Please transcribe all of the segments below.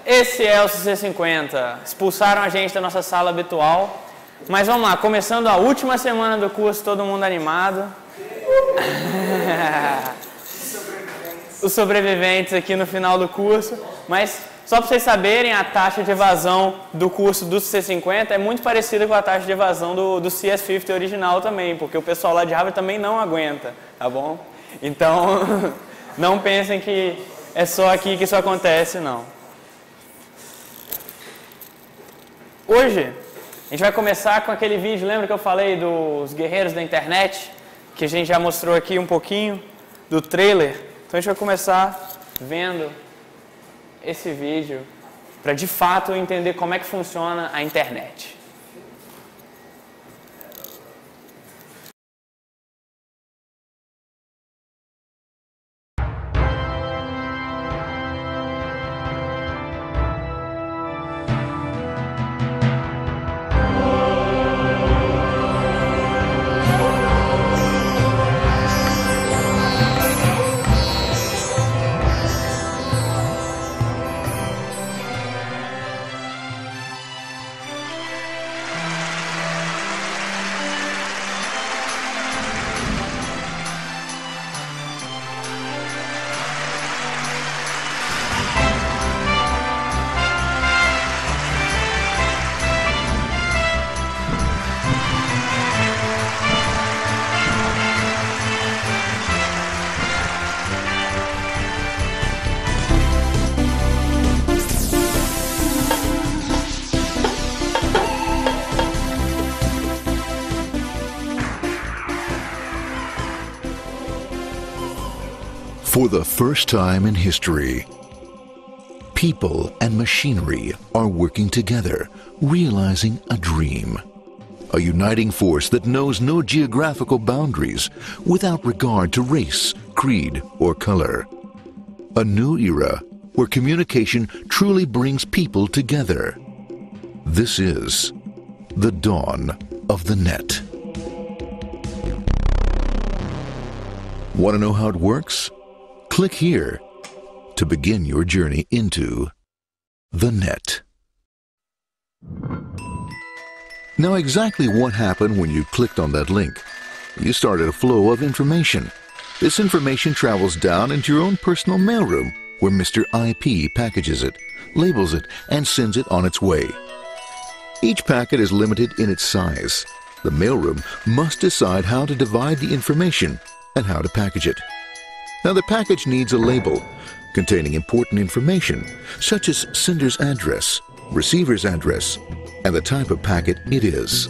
esse é o CC50. Expulsaram a gente da nossa sala habitual. Mas vamos lá, começando a última semana do curso, todo mundo animado. Os sobreviventes aqui no final do curso. Mas só para vocês saberem, a taxa de evasão do curso do CC50 é muito parecida com a taxa de evasão do CS50 original também, porque o pessoal lá de Harvard também não aguenta, tá bom? Então, não pensem que é só aqui que isso acontece, não. Hoje, a gente vai começar com aquele vídeo, lembra que eu falei dos guerreiros da internet? Que a gente já mostrou aqui um pouquinho do trailer. Então a gente vai começar vendo esse vídeo para de fato entender como é que funciona a internet. For the first time in history, people and machinery are working together, realizing a dream. A uniting force that knows no geographical boundaries without regard to race, creed, or color. A new era where communication truly brings people together. This is the dawn of the net. Want to know how it works? Click here to begin your journey into the net. Now, exactly what happened when you clicked on that link? You started a flow of information. This information travels down into your own personal mailroom, where Mr. IP packages it, labels it, and sends it on its way. Each packet is limited in its size. The mailroom must decide how to divide the information and how to package it. Now, the package needs a label containing important information, such as sender's address, receiver's address, and the type of packet it is.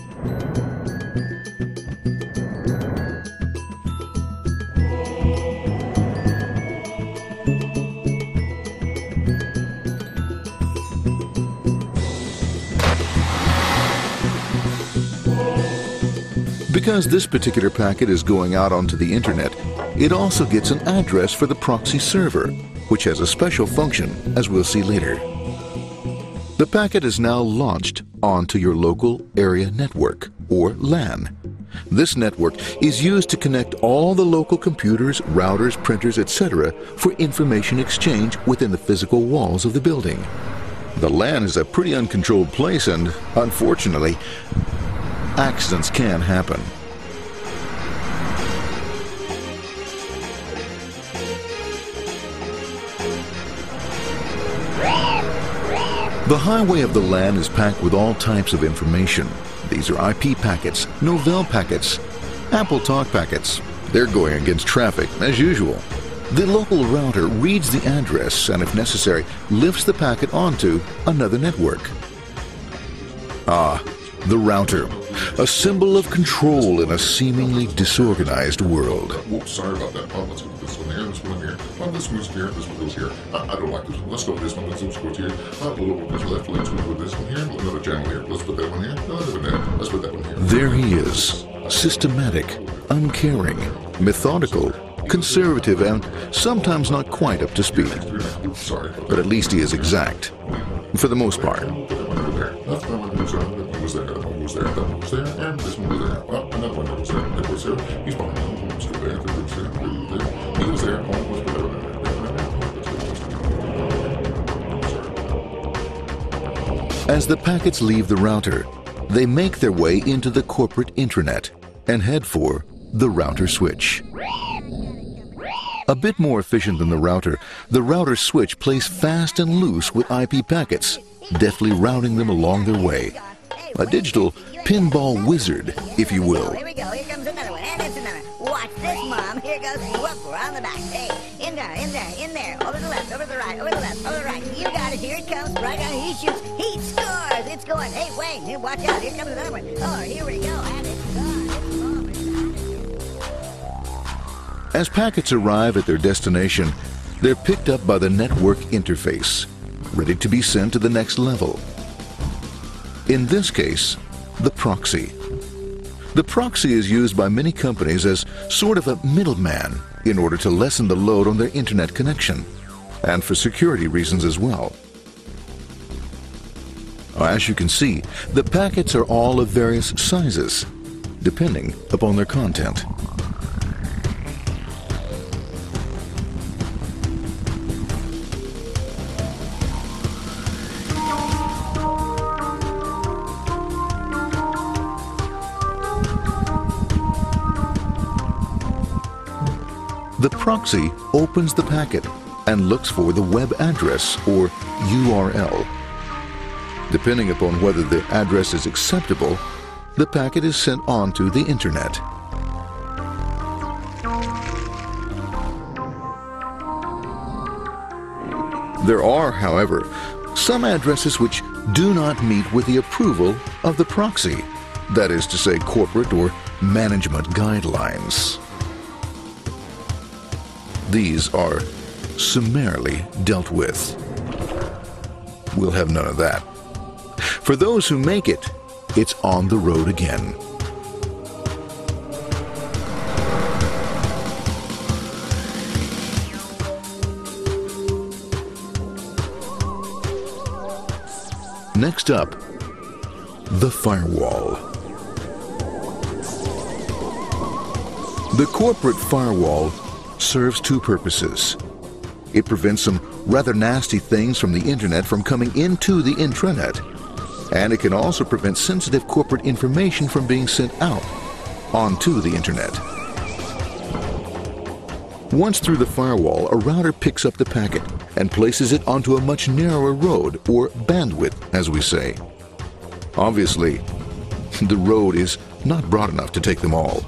Because this particular packet is going out onto the internet, it also gets an address for the proxy server, which has a special function, as we'll see later. The packet is now launched onto your local area network, or LAN. This network is used to connect all the local computers, routers, printers, etc. for information exchange within the physical walls of the building. The LAN is a pretty uncontrolled place, and unfortunately, accidents can happen. The highway of the LAN is packed with all types of information. These are IP packets, Novell packets, Apple Talk packets. They're going against traffic, as usual. The local router reads the address and, if necessary, lifts the packet onto another network. Ah, the router, a symbol of control in a seemingly disorganized world. Whoops, sorry about that. Let's go with this one here, this one here. This one goes here, this one goes here. I don't like this one. Let's go with this one. Let's go here. A little bit left. Let's go with this one here. Another channel here. Let's put that one here. Let's put that one here. There he is, systematic, uncaring, methodical, conservative, and sometimes not quite up to speed. Sorry. But at least he is exact, for the most part. That one was there. That was there. That was there. And this one was there. Well, another one was there. That was there. He's behind. That was there. That was there. He was there. As the packets leave the router, they make their way into the corporate intranet and head for the router switch. A bit more efficient than the router switch plays fast and loose with IP packets, deftly routing them along their way. A digital pinball wizard, if you will. Here we go. Here comes another one. And it's another. Watch this, Mom. Here goes. Whoop, we're on the back. Hey, in there, in there, in there. Over the left, over the right, over the left, over the right. You got it. Here it comes. Right on. He shoots. He scores. It's going. Hey, Wayne. Here, watch out. Here comes another one. Oh, here we go. And it's gone. It's gone. As packets arrive at their destination, they're picked up by the network interface, ready to be sent to the next level. In this case, the proxy. The proxy is used by many companies as sort of a middleman in order to lessen the load on their internet connection, and for security reasons as well. As you can see, the packets are all of various sizes, depending upon their content. The proxy opens the packet and looks for the web address, or URL. Depending upon whether the address is acceptable, the packet is sent onto the internet. There are, however, some addresses which do not meet with the approval of the proxy, that is to say, corporate or management guidelines. These are summarily dealt with. We'll have none of that. For those who make it, it's on the road again. Next up, the firewall. The corporate firewall serves two purposes. It prevents some rather nasty things from the internet from coming into the intranet, and it can also prevent sensitive corporate information from being sent out onto the internet. Once through the firewall, a router picks up the packet and places it onto a much narrower road, or bandwidth, as we say. Obviously, the road is not broad enough to take them all.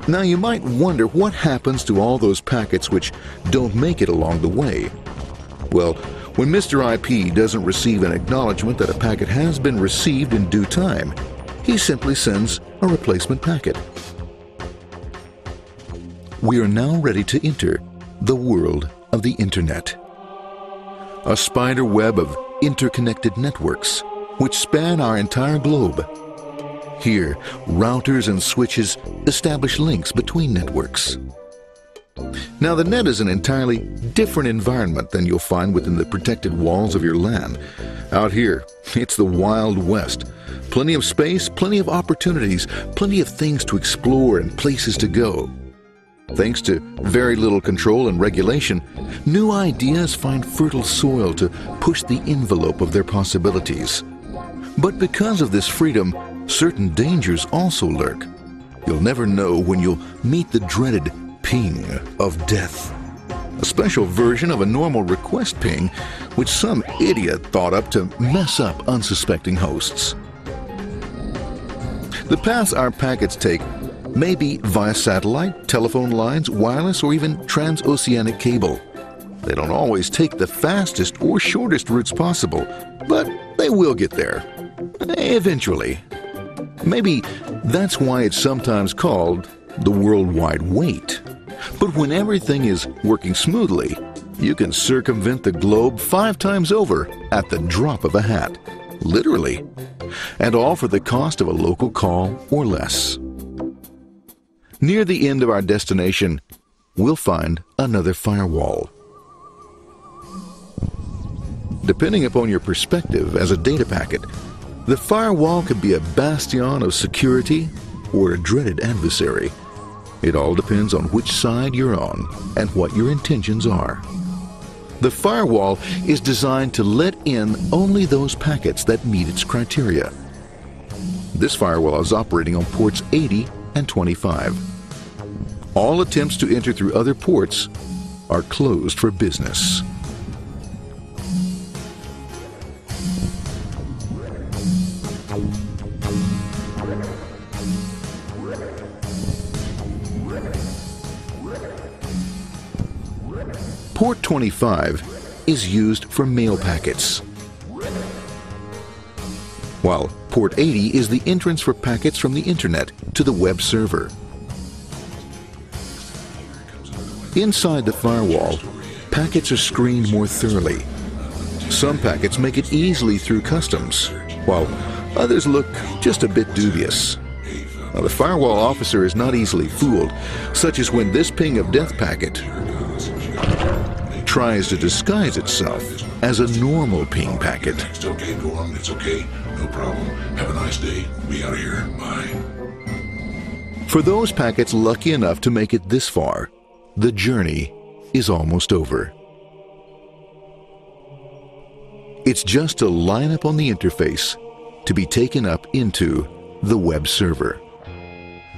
Now you might wonder what happens to all those packets which don't make it along the way. Well, when Mr. IP doesn't receive an acknowledgement that a packet has been received in due time, he simply sends a replacement packet. We are now ready to enter the world of the Internet. A spider web of interconnected networks which span our entire globe. Here, routers and switches establish links between networks. Now, the net is an entirely different environment than you'll find within the protected walls of your LAN. Out here, it's the Wild West. Plenty of space, plenty of opportunities, plenty of things to explore and places to go. Thanks to very little control and regulation, new ideas find fertile soil to push the envelope of their possibilities. But because of this freedom, certain dangers also lurk. You'll never know when you'll meet the dreaded ping of death. A special version of a normal request ping, which some idiot thought up to mess up unsuspecting hosts. The paths our packets take may be via satellite, telephone lines, wireless, or even transoceanic cable. They don't always take the fastest or shortest routes possible, but they will get there. Eventually. Maybe that's why it's sometimes called the worldwide wait. But when everything is working smoothly, you can circumvent the globe 5 times over at the drop of a hat. Literally. And all for the cost of a local call or less. Near the end of our destination, we'll find another firewall. Depending upon your perspective as a data packet, the firewall can be a bastion of security or a dreaded adversary. It all depends on which side you're on and what your intentions are. The firewall is designed to let in only those packets that meet its criteria. This firewall is operating on ports 80 and 25. All attempts to enter through other ports are closed for business. Port 25 is used for mail packets, while port 80 is the entrance for packets from the internet to the web server. Inside the firewall, packets are screened more thoroughly. Some packets make it easily through customs, while others look just a bit dubious. Now, the firewall officer is not easily fooled, such as when this ping of death packet tries to disguise itself as a normal ping packet. It's okay, go on, it's okay, no problem. Have a nice day, be out of here, bye. For those packets lucky enough to make it this far, the journey is almost over. It's just a lineup on the interface to be taken up into the web server.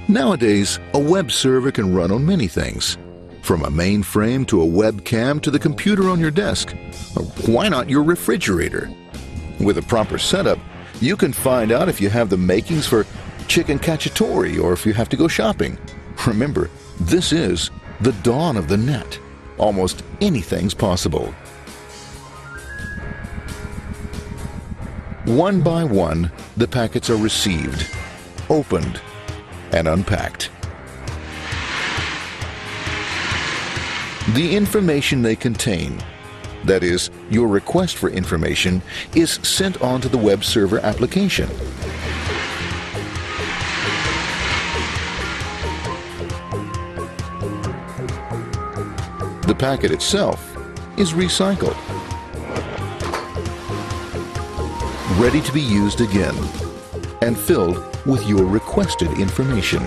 Nowadays, a web server can run on many things, from a mainframe to a webcam to the computer on your desk. Or why not your refrigerator? With a proper setup, you can find out if you have the makings for chicken cacciatore or if you have to go shopping. Remember, this is the dawn of the net. Almost anything's possible. One by one, the packets are received, opened, and unpacked. The information they contain, that is, your request for information, is sent on to the web server application. The packet itself is recycled, ready to be used again, and filled with your requested information.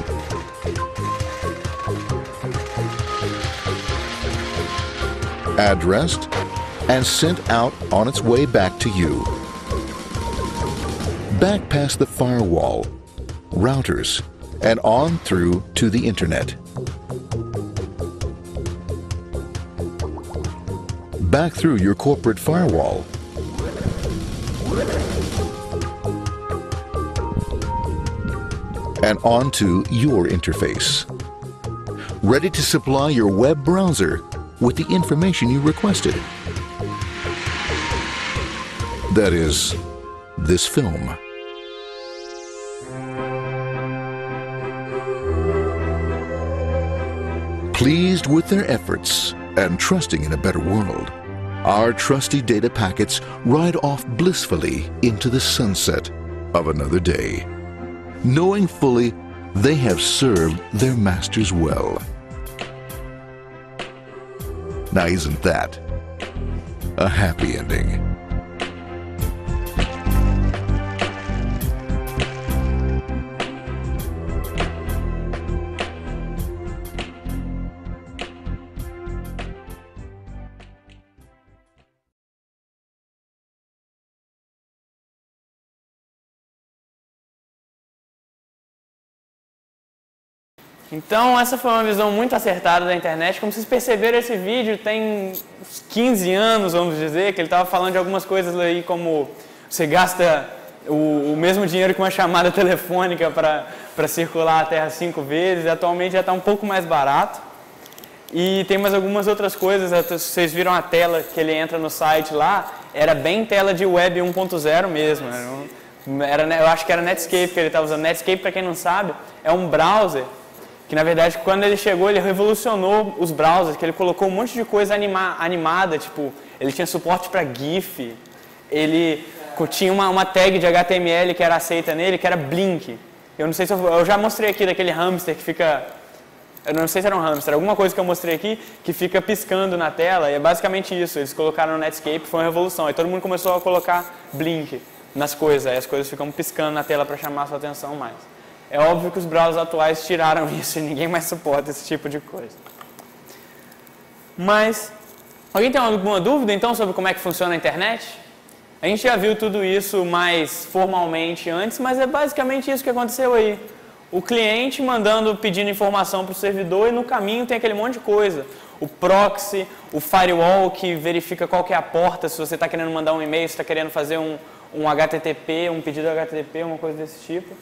Addressed and sent out on its way back to you. Back past the firewall, routers, and on through to the internet. Back through your corporate firewall. And onto your interface. Ready to supply your web browser with the information you requested. That is, this film. Pleased with their efforts and trusting in a better world, our trusty data packets ride off blissfully into the sunset of another day, knowing fully they have served their masters well. Now, isn't that a happy ending? Então, essa foi uma visão muito acertada da internet. Como vocês perceberam, esse vídeo tem uns 15 anos, vamos dizer, que ele estava falando de algumas coisas aí, como você gasta o mesmo dinheiro que uma chamada telefônica para circular a Terra 5 vezes, e atualmente já está um pouco mais barato. E tem mais algumas outras coisas, vocês viram a tela que ele entra no site lá, era bem tela de web 1.0 mesmo. Eu acho que era Netscape que ele estava usando. Netscape, para quem não sabe, é um browser que, na verdade, quando ele chegou, ele revolucionou os browsers, que ele colocou um monte de coisa animada, tipo, ele tinha suporte para GIF, ele tinha uma tag de HTML que era aceita nele, que era Blink. Eu não sei se eu já mostrei aqui daquele hamster que fica, eu não sei se era um hamster, alguma coisa que eu mostrei aqui, que fica piscando na tela, e é basicamente isso, eles colocaram no Netscape, foi uma revolução, aí todo mundo começou a colocar Blink nas coisas, aí as coisas ficam piscando na tela para chamar a sua atenção mais. É óbvio que os browsers atuais tiraram isso e ninguém mais suporta esse tipo de coisa. Mas Alguém tem alguma dúvida, então, sobre como é que funciona a internet? A gente já viu tudo isso mais formalmente antes, mas é basicamente isso que aconteceu aí. O cliente pedindo informação para o servidor e no caminho tem aquele monte de coisa. O proxy, o firewall que verifica qual que é a porta, se você está querendo mandar um e-mail, se está querendo fazer um HTTP, um pedido de HTTP, uma coisa desse tipo.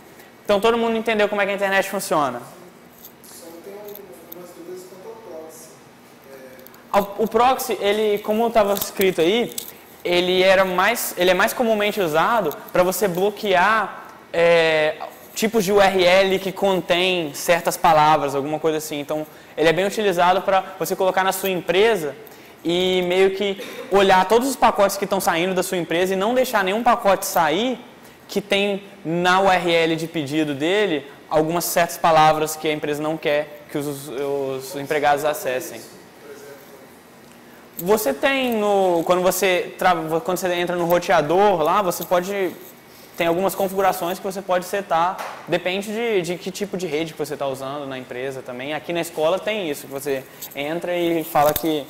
Então todo mundo entendeu como é que a internet funciona. Só tem algumas dúvidas quanto ao proxy. O proxy, ele, como estava escrito aí, ele é mais comumente usado para você bloquear tipos de URL que contém certas palavras, alguma coisa assim. Então, ele é bem utilizado para você colocar na sua empresa e meio que olhar todos os pacotes que estão saindo da sua empresa e não deixar nenhum pacote sair que tem na URL de pedido dele algumas certas palavras que a empresa não quer que os empregados acessem. Você tem, quando você entra no roteador lá, você tem algumas configurações que você pode setar, depende de que tipo de rede que você está usando na empresa também. Aqui na escola tem isso, que você entra e fala que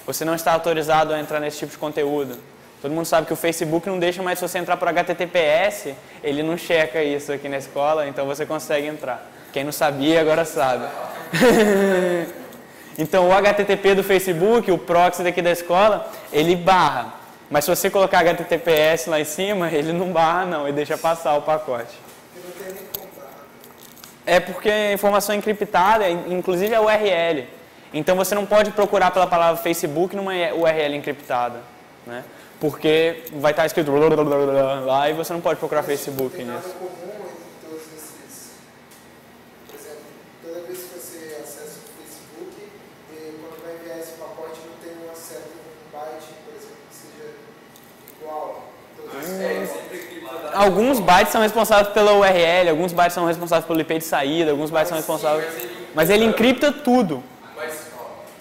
você não está autorizado a entrar nesse tipo de conteúdo. Todo mundo sabe que o Facebook não deixa mais você entrar por HTTPS, ele não checa isso aqui na escola, então você consegue entrar. Quem não sabia, agora sabe. Então o HTTP do Facebook, o proxy daqui da escola, ele barra. Mas se você colocar HTTPS lá em cima, ele não barra não, ele deixa passar o pacote. É porque a informação encriptada, inclusive a URL. Então você não pode procurar pela palavra Facebook numa URL encriptada, né? Porque vai estar escrito lá e você não pode procurar Facebook nisso. Alguns bytes são responsáveis pela URL, alguns bytes são responsáveis pelo IP de saída, alguns bytes são responsáveis... Mas ele encripta tudo. Mas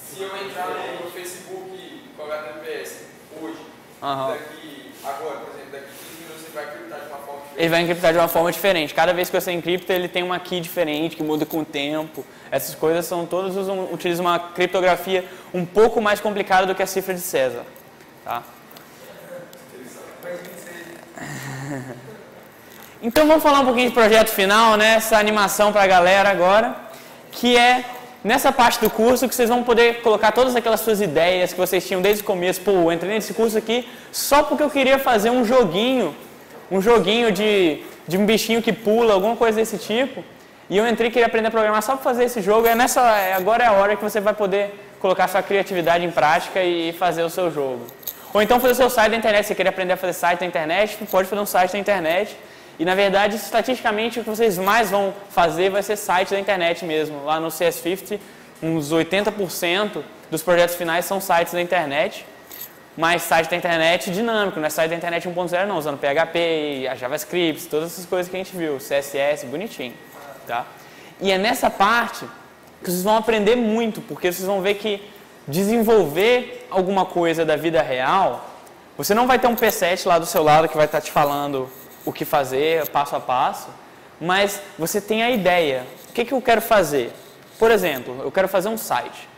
se eu entrar no Facebook com HTTPS hoje, agora, por exemplo, daqui 15 minutos ele vai encriptar de uma forma diferente? Ele vai encriptar de uma forma diferente. Cada vez que você encripta, ele tem uma key diferente, que muda com o tempo. Essas coisas são todas utilizam uma criptografia um pouco mais complicada do que a cifra de César. Tá? Então vamos falar um pouquinho de projeto final, né? Essa animação para a galera agora, que é nessa parte do curso que vocês vão poder colocar todas aquelas suas ideias que vocês tinham desde o começo. Pô, eu entrei nesse curso aqui só porque eu queria fazer um joguinho de um bichinho que pula, alguma coisa desse tipo. E eu entrei e queria aprender a programar só para fazer esse jogo. Agora é a hora que você vai poder colocar sua criatividade em prática e fazer o seu jogo. Ou então fazer o seu site da internet. Se você quer aprender a fazer site da internet, pode fazer um site da internet. E na verdade, estatisticamente, o que vocês mais vão fazer vai ser site da internet mesmo. Lá no CS50, uns 80% dos projetos finais são sites da internet. Mas site da internet dinâmico, não é site da internet 1.0 não, usando PHP, a JavaScript, todas essas coisas que a gente viu, CSS, bonitinho. Tá? E é nessa parte que vocês vão aprender muito, porque vocês vão ver que desenvolver alguma coisa da vida real, você não vai ter um P7 lá do seu lado que vai estar te falando o que fazer, passo a passo, mas você tem a ideia. O que eu quero fazer? Por exemplo, eu quero fazer um site.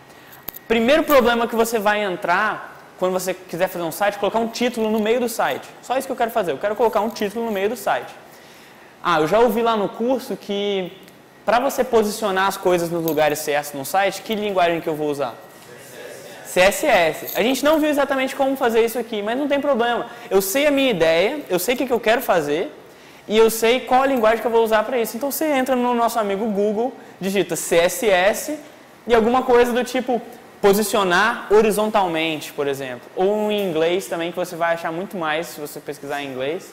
Primeiro problema que você vai entrar, quando você quiser fazer um site, colocar um título no meio do site. Só isso que eu quero fazer, eu quero colocar um título no meio do site. Eu já ouvi lá no curso que para você posicionar as coisas nos lugares certos no site, que linguagem que eu vou usar? CSS. A gente não viu exatamente como fazer isso aqui, mas não tem problema. Eu sei a minha ideia, eu sei o que eu quero fazer e eu sei qual a linguagem que eu vou usar para isso. Então você entra no nosso amigo Google, digita CSS e alguma coisa do tipo posicionar horizontalmente, por exemplo. Ou em inglês também, que você vai achar muito mais se você pesquisar em inglês.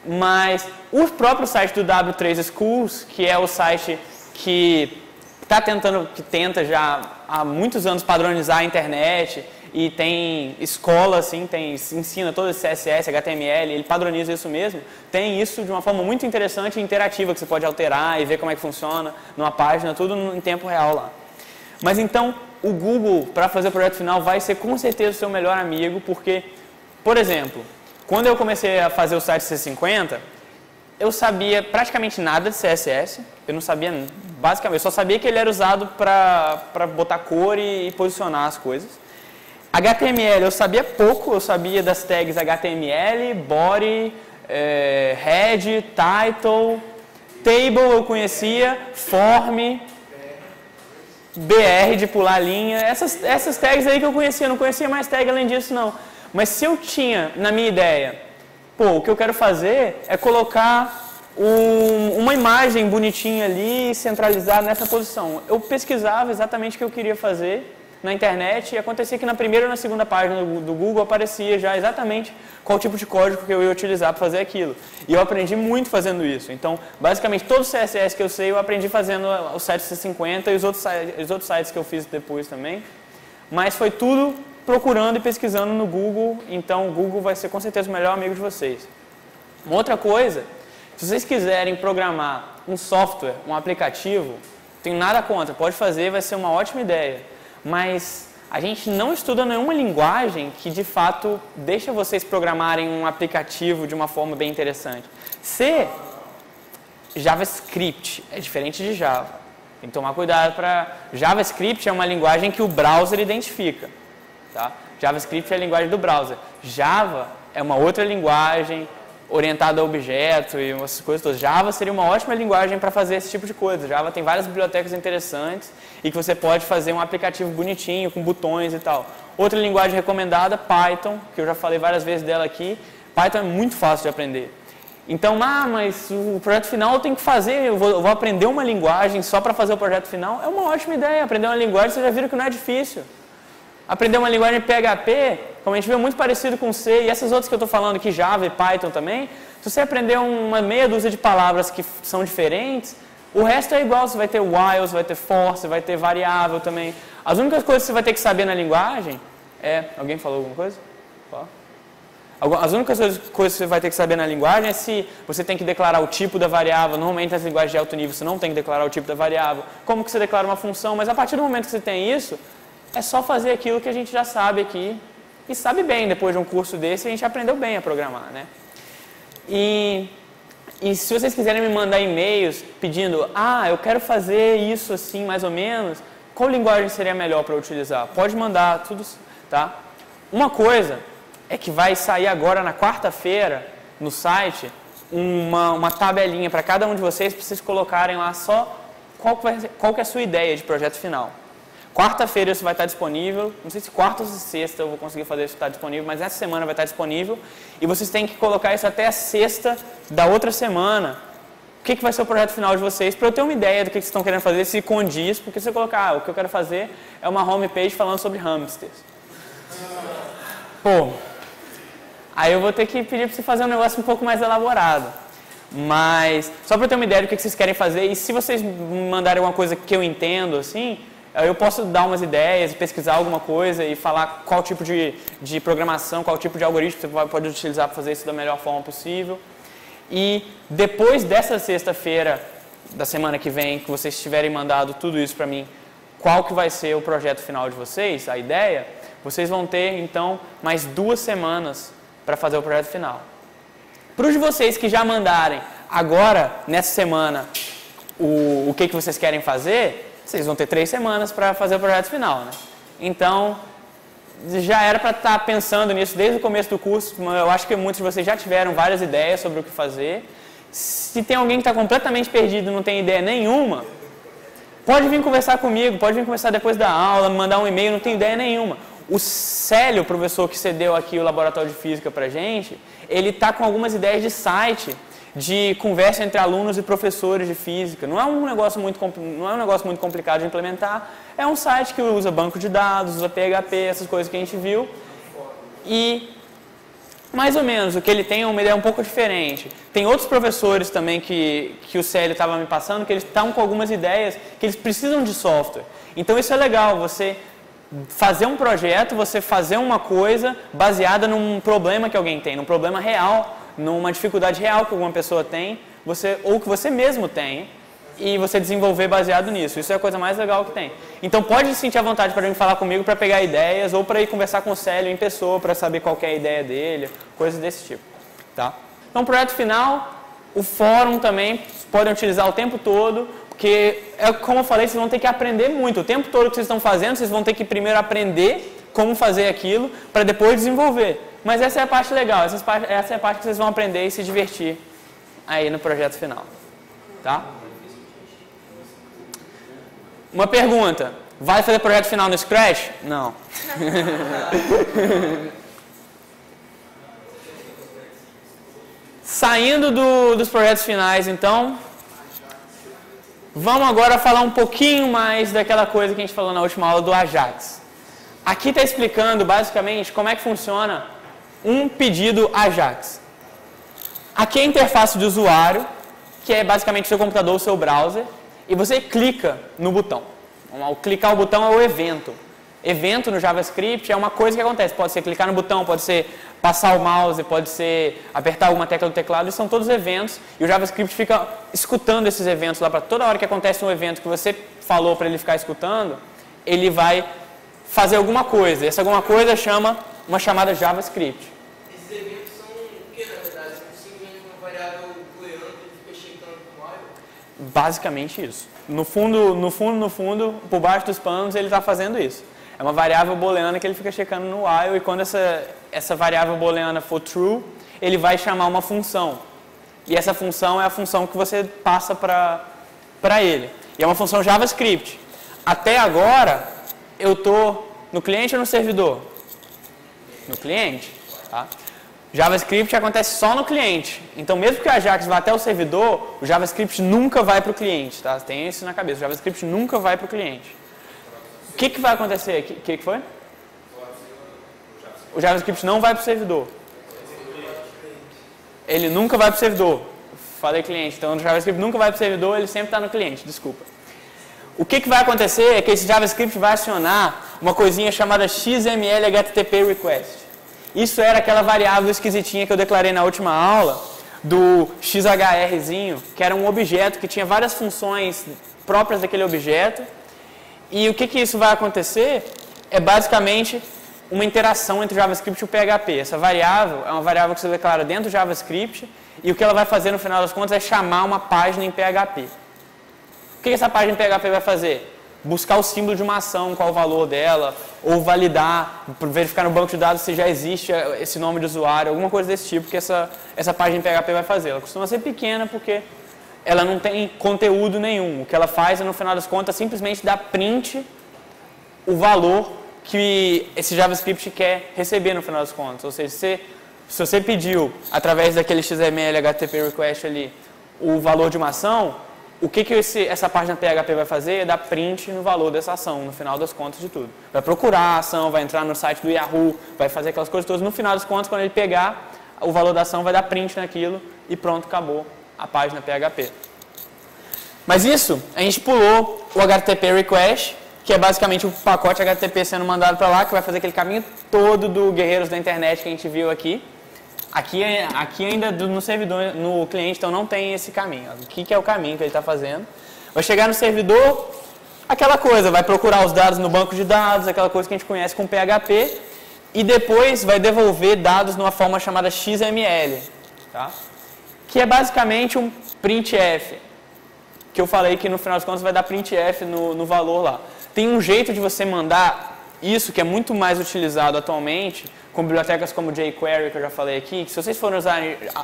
Mas o próprio site do W3 Schools, que é o site que tenta já há muitos anos padronizar a internet e tem escola, assim, ensina todo esse CSS, HTML, ele padroniza isso mesmo. Tem isso de uma forma muito interessante e interativa, que você pode alterar e ver como é que funciona numa página, tudo em tempo real lá. Mas então, o Google, para fazer o projeto final, vai ser com certeza o seu melhor amigo, porque, por exemplo, quando eu comecei a fazer o site C50, eu sabia praticamente nada de CSS, eu não sabia, basicamente, eu só sabia que ele era usado para botar cor e posicionar as coisas. HTML eu sabia pouco, eu sabia das tags HTML, body, head, title, table eu conhecia, form, BR de pular a linha, essas tags aí que eu conhecia, não conhecia mais tag além disso não. Mas se eu tinha na minha ideia, o que eu quero fazer é colocar uma imagem bonitinha ali, centralizada nessa posição. Eu pesquisava exatamente o que eu queria fazer na internet e acontecia que na primeira ou na segunda página do Google aparecia já exatamente qual tipo de código que eu ia utilizar para fazer aquilo. E eu aprendi muito fazendo isso. Então, basicamente, todo o CSS que eu sei, eu aprendi fazendo o site C50 e os outros sites que eu fiz depois também. Mas foi tudo procurando e pesquisando no Google, então o Google vai ser com certeza o melhor amigo de vocês. Uma outra coisa, se vocês quiserem programar um software, um aplicativo, não tenho nada contra, pode fazer, vai ser uma ótima ideia. Mas a gente não estuda nenhuma linguagem que de fato deixa vocês programarem um aplicativo de uma forma bem interessante. JavaScript é diferente de Java. Tem que tomar cuidado para... JavaScript é uma linguagem que o browser identifica. Tá? JavaScript é a linguagem do browser. Java é uma outra linguagem orientada a objeto e essas coisas todas. Java seria uma ótima linguagem para fazer esse tipo de coisa. Java tem várias bibliotecas interessantes e que você pode fazer um aplicativo bonitinho, com botões e tal. Outra linguagem recomendada, Python, que eu já falei várias vezes dela aqui. Python é muito fácil de aprender. Então, mas o projeto final eu tenho que fazer, eu vou aprender uma linguagem só para fazer o projeto final. É uma ótima ideia. Aprender uma linguagem, vocês já viram que não é difícil. Aprender uma linguagem PHP, como a gente vê, é muito parecido com C, e essas outras que eu estou falando aqui, Java e Python também, se você aprender uma meia dúzia de palavras que são diferentes, o resto é igual, você vai ter while, você vai ter for, você vai ter variável também. As únicas coisas que você vai ter que saber na linguagem Alguém falou alguma coisa? As únicas coisas que você vai ter que saber na linguagem é se você tem que declarar o tipo da variável. Normalmente nas linguagens de alto nível você não tem que declarar o tipo da variável. Como que você declara uma função, mas a partir do momento que você tem isso, é só fazer aquilo que a gente já sabe aqui. E sabe bem, depois de um curso desse, a gente aprendeu bem a programar, né? E se vocês quiserem me mandar e-mails pedindo, eu quero fazer isso assim, mais ou menos, qual linguagem seria melhor para utilizar? Pode mandar, tudo, tá? Uma coisa é que vai sair agora na quarta-feira, no site, uma tabelinha para cada um de vocês, para vocês colocarem lá só qual que é a sua ideia de projeto final. Quarta-feira isso vai estar disponível, não sei se quarta ou se sexta eu vou conseguir fazer isso estar disponível, mas essa semana vai estar disponível e vocês têm que colocar isso até a sexta da outra semana. O que vai ser o projeto final de vocês, para eu ter uma ideia do que vocês estão querendo fazer, se condiz, porque se você colocar, o que eu quero fazer é uma homepage falando sobre hamsters. Aí eu vou ter que pedir para você fazer um negócio um pouco mais elaborado. Mas, só para eu ter uma ideia do que vocês querem fazer, e se vocês me mandarem alguma coisa que eu entendo, assim, eu posso dar umas ideias, pesquisar alguma coisa e falar qual tipo de programação, qual tipo de algoritmo você pode utilizar para fazer isso da melhor forma possível. E depois dessa sexta-feira da semana que vem, que vocês tiverem mandado tudo isso para mim, qual que vai ser o projeto final de vocês, a ideia, vocês vão ter, então, mais 2 semanas para fazer o projeto final. Para os de vocês que já mandarem agora, nessa semana, o que vocês querem fazer, vocês vão ter 3 semanas para fazer o projeto final, né? Então, já era para estar pensando nisso desde o começo do curso. Eu acho que muitos de vocês já tiveram várias ideias sobre o que fazer. Se tem alguém que está completamente perdido e não tem ideia nenhuma, pode vir conversar comigo, pode vir conversar depois da aula, me mandar um e-mail, não tem ideia nenhuma. O Célio, o professor que cedeu aqui o laboratório de física para a gente, ele está com algumas ideias de site, de conversa entre alunos e professores de física. Não é um negócio muito complicado de implementar. É um site que usa banco de dados, usa PHP, essas coisas que a gente viu. E, mais ou menos, o que ele tem é uma ideia um pouco diferente. Tem outros professores também que o Célio estava me passando, que eles estão com algumas ideias que eles precisam de software. Então isso é legal, você fazer um projeto, você fazer uma coisa baseada num problema que alguém tem, num problema real, numa dificuldade real que alguma pessoa tem, ou que você mesmo tem, e você desenvolver baseado nisso. Isso é a coisa mais legal que tem. Então pode sentir à vontade para vir falar comigo para pegar ideias, ou para ir conversar com o Célio em pessoa para saber qual que é a ideia dele, coisas desse tipo. Tá? Então, projeto final, o fórum também podem utilizar o tempo todo, porque, como eu falei, vocês vão ter que aprender muito. O tempo todo que vocês estão fazendo, vocês vão ter que primeiro aprender como fazer aquilo para depois desenvolver. Mas essa é a parte legal, essa é a parte que vocês vão aprender e se divertir aí no projeto final. Tá? Uma pergunta, vai fazer projeto final no Scratch? Não. Saindo dos projetos finais, então, vamos agora falar um pouquinho mais daquela coisa que a gente falou na última aula do Ajax. Aqui está explicando, basicamente, como é que funciona um pedido Ajax. Aqui é a interface de usuário, que é basicamente o seu computador, o seu browser, e você clica no botão. Ao clicar o botão é o evento. Evento no JavaScript é uma coisa que acontece. Pode ser clicar no botão, pode ser passar o mouse, pode ser apertar alguma tecla do teclado. Isso são todos eventos e o JavaScript fica escutando esses eventos lá para toda hora que acontece um evento que você falou para ele ficar escutando, ele vai fazer alguma coisa. Essa alguma coisa chama uma chamada JavaScript. Esses eventos são o que, na verdade? São simplesmente uma variável booleana que fica checando com o while? Basicamente isso. No fundo, por baixo dos panos, ele está fazendo isso. É uma variável booleana que ele fica checando no while e quando essa variável booleana for true, ele vai chamar uma função. E essa função é a função que você passa para ele. E é uma função JavaScript. Até agora, eu estou no cliente ou no servidor? No cliente. Tá? JavaScript acontece só no cliente. Então, mesmo que o Ajax vá até o servidor, o JavaScript nunca vai para o cliente. Tá? Tenha isso na cabeça. O JavaScript nunca vai para o cliente. O que vai acontecer? O que foi? O JavaScript não vai para o servidor. Ele nunca vai para o servidor. Falei cliente. Então, o JavaScript nunca vai para o servidor, ele sempre está no cliente. Desculpa. O que vai acontecer é que esse JavaScript vai acionar uma coisinha chamada XML HTTP Request. Isso era aquela variável esquisitinha que eu declarei na última aula, do XHRzinho, que era um objeto que tinha várias funções próprias daquele objeto. E o que isso vai acontecer é basicamente uma interação entre o JavaScript e o PHP. Essa variável é uma variável que você declara dentro do JavaScript e o que ela vai fazer no final das contas é chamar uma página em PHP. O que essa página em PHP vai fazer? Buscar o símbolo de uma ação, qual o valor dela, ou validar, verificar no banco de dados se já existe esse nome de usuário, alguma coisa desse tipo que essa página em PHP vai fazer. Ela costuma ser pequena porque ela não tem conteúdo nenhum. O que ela faz é, no final das contas, simplesmente dar print o valor que esse JavaScript quer receber no final das contas. Ou seja, se você pediu, através daquele XML HTTP request ali, o valor de uma ação, o que essa página PHP vai fazer é dar print no valor dessa ação, no final das contas de tudo. Vai procurar a ação, vai entrar no site do Yahoo, vai fazer aquelas coisas todas. No final das contas, quando ele pegar o valor da ação, vai dar print naquilo e pronto, acabou a página PHP. Mas isso, a gente pulou o HTTP request, que é basicamente o pacote HTTP sendo mandado para lá, que vai fazer aquele caminho todo do Guerreiros da Internet que a gente viu aqui. Aqui ainda no servidor, no cliente, então não tem esse caminho. O que é o caminho que ele está fazendo? Vai chegar no servidor, aquela coisa, vai procurar os dados no banco de dados, aquela coisa que a gente conhece com PHP, e depois vai devolver dados numa forma chamada XML, tá? Que é basicamente um printf, que eu falei que no final das contas vai dar printf no valor lá. Tem um jeito de você mandar isso, que é muito mais utilizado atualmente, com bibliotecas como jQuery, que eu já falei aqui, que se vocês forem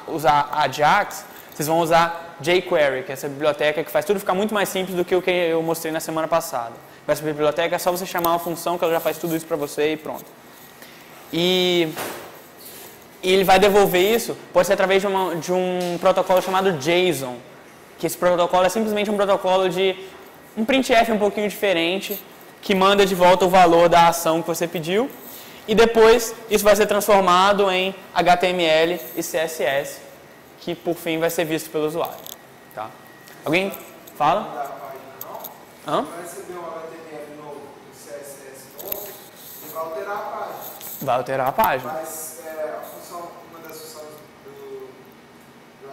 usar Ajax, vocês vão usar jQuery, que é essa biblioteca que faz tudo ficar muito mais simples do que o que eu mostrei na semana passada. Essa biblioteca é só você chamar uma função que ela já faz tudo isso para você e pronto. E ele vai devolver isso, pode ser através de um protocolo chamado JSON, que esse protocolo é simplesmente um protocolo de um printf um pouquinho diferente, que manda de volta o valor da ação que você pediu, e depois isso vai ser transformado em HTML e CSS, que por fim vai ser visto pelo usuário. Tá? Alguém fala? Hã? Vai receber um HTML novo, um CSS novo, e vai alterar a página. Vai alterar a página. Mas uma das funções do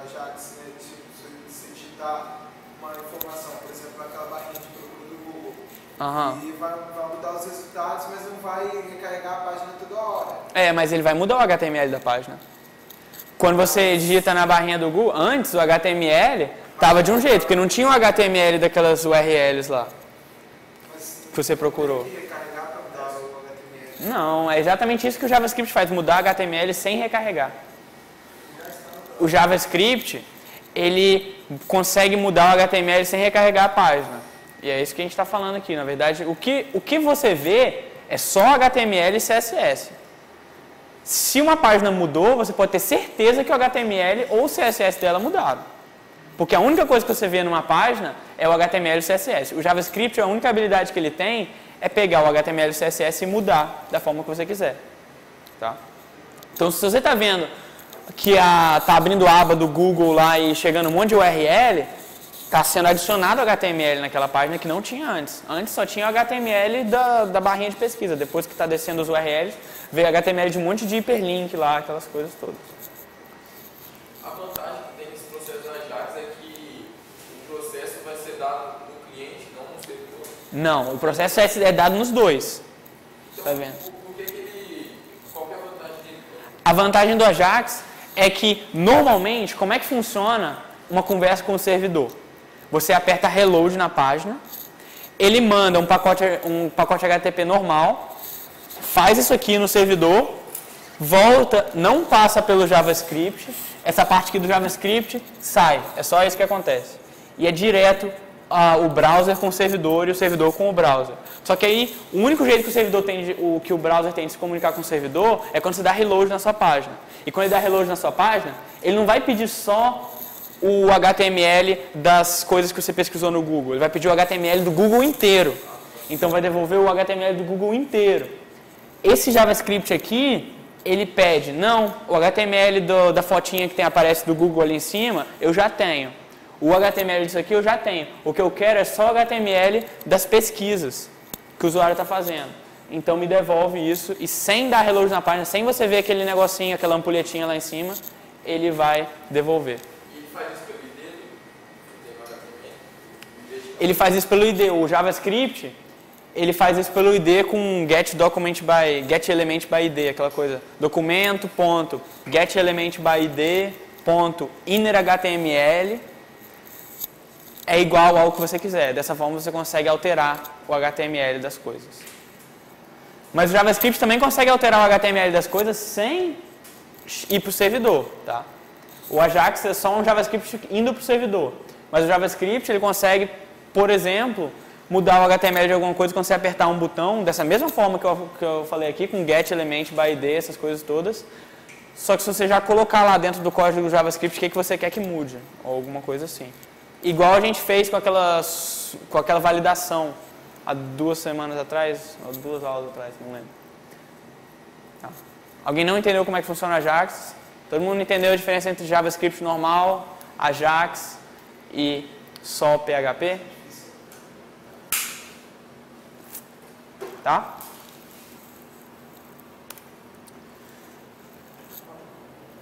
Ajax é tipo, você digitar uma informação, por exemplo, aquela barrinha de procura do Google. E vai mudar os resultados, mas não vai recarregar a página toda hora. É, mas ele vai mudar o HTML da página. Quando você digita na barrinha do Google, antes o HTML estava de um jeito, porque não tinha o HTML daquelas URLs lá que você procurou. Não, é exatamente isso que o JavaScript faz, mudar HTML sem recarregar. O JavaScript, ele consegue mudar o HTML sem recarregar a página. E é isso que a gente está falando aqui. Na verdade, o que você vê é só HTML e CSS. Se uma página mudou, você pode ter certeza que o HTML ou o CSS dela mudaram. Porque a única coisa que você vê numa página é o HTML e o CSS. O JavaScript, a única habilidade que ele tem é pegar o HTML e o CSS e mudar da forma que você quiser. Tá? Então, se você está vendo que está abrindo a aba do Google lá e chegando um monte de URL, está sendo adicionado HTML naquela página que não tinha antes. Antes só tinha o HTML da barrinha de pesquisa. Depois que está descendo os URLs, veio HTML de um monte de hiperlink lá, aquelas coisas todas. A vantagem que tem nesse processo do Ajax é que o processo vai ser dado no cliente, não no servidor. Não, o processo é dado nos dois. Então, tá vendo? Qual que é a vantagem dele? A vantagem do Ajax é que, normalmente, como é que funciona uma conversa com o servidor? Você aperta reload na página, ele manda um pacote HTTP normal, faz isso aqui no servidor, volta, não passa pelo JavaScript, essa parte aqui do JavaScript sai, é só isso que acontece. E é direto o browser com o servidor e o servidor com o browser. Só que aí, o único jeito que o servidor tem, que o browser tem de se comunicar com o servidor é quando você dá reload na sua página. E quando ele dá reload na sua página, ele não vai pedir só o HTML das coisas que você pesquisou no Google. Ele vai pedir o HTML do Google inteiro. Então vai devolver o HTML do Google inteiro. Esse JavaScript aqui, ele pede, não, o HTML da fotinha que aparece do Google ali em cima, eu já tenho. O HTML disso aqui eu já tenho. O que eu quero é só o HTML das pesquisas que o usuário está fazendo. Então me devolve isso e sem dar reload na página, sem você ver aquele negocinho, aquela ampulhetinha lá em cima, ele vai devolver. Ele faz isso pelo ID. O JavaScript, ele faz isso pelo ID com get element by ID, aquela coisa. Documento, ponto, get element by ID, ponto, inner HTML, é igual ao que você quiser. Dessa forma você consegue alterar o HTML das coisas. Mas o JavaScript também consegue alterar o HTML das coisas sem ir para o servidor, tá? O Ajax é só um JavaScript indo para o servidor. Mas o JavaScript, ele consegue, por exemplo, mudar o HTML de alguma coisa quando você apertar um botão, dessa mesma forma que eu falei aqui, com get element by ID, essas coisas todas. Só que se você já colocar lá dentro do código do JavaScript o que você quer que mude, ou alguma coisa assim. Igual a gente fez com aquela validação há 2 semanas atrás, ou 2 aulas atrás, não lembro. Tá. Alguém não entendeu como é que funciona o Ajax? Todo mundo entendeu a diferença entre JavaScript normal, Ajax e só PHP? Tá?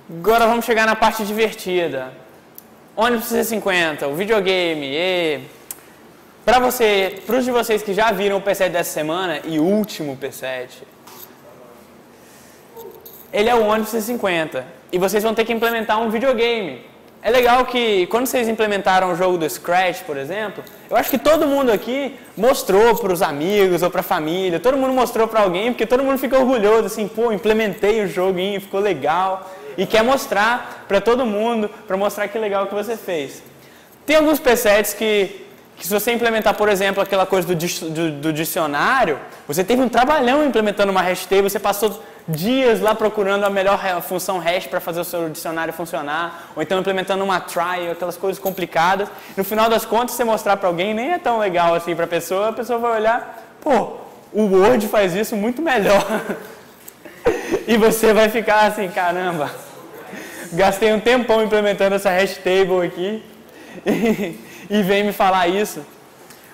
Agora vamos chegar na parte divertida. Ônibus C50, o videogame. Para os de vocês que já viram o P7 dessa semana e o último P7, ele é o ônibus C50 e vocês vão ter que implementar um videogame. É legal que quando vocês implementaram o jogo do Scratch, por exemplo, eu acho que todo mundo aqui mostrou para os amigos ou para a família, todo mundo mostrou para alguém, porque todo mundo fica orgulhoso, assim, pô, implementei o joguinho, ficou legal, e quer mostrar para todo mundo, para mostrar que legal que você fez. Tem alguns P7s que se você implementar, por exemplo, aquela coisa do dicionário, você teve um trabalhão implementando uma hash table, você passou dias lá procurando a melhor função hash para fazer o seu dicionário funcionar, ou então implementando uma try, aquelas coisas complicadas. No final das contas, você mostrar para alguém nem é tão legal assim para a pessoa vai olhar, pô, o Word faz isso muito melhor. E você vai ficar assim, caramba, gastei um tempão implementando essa hash table aqui e vem me falar isso.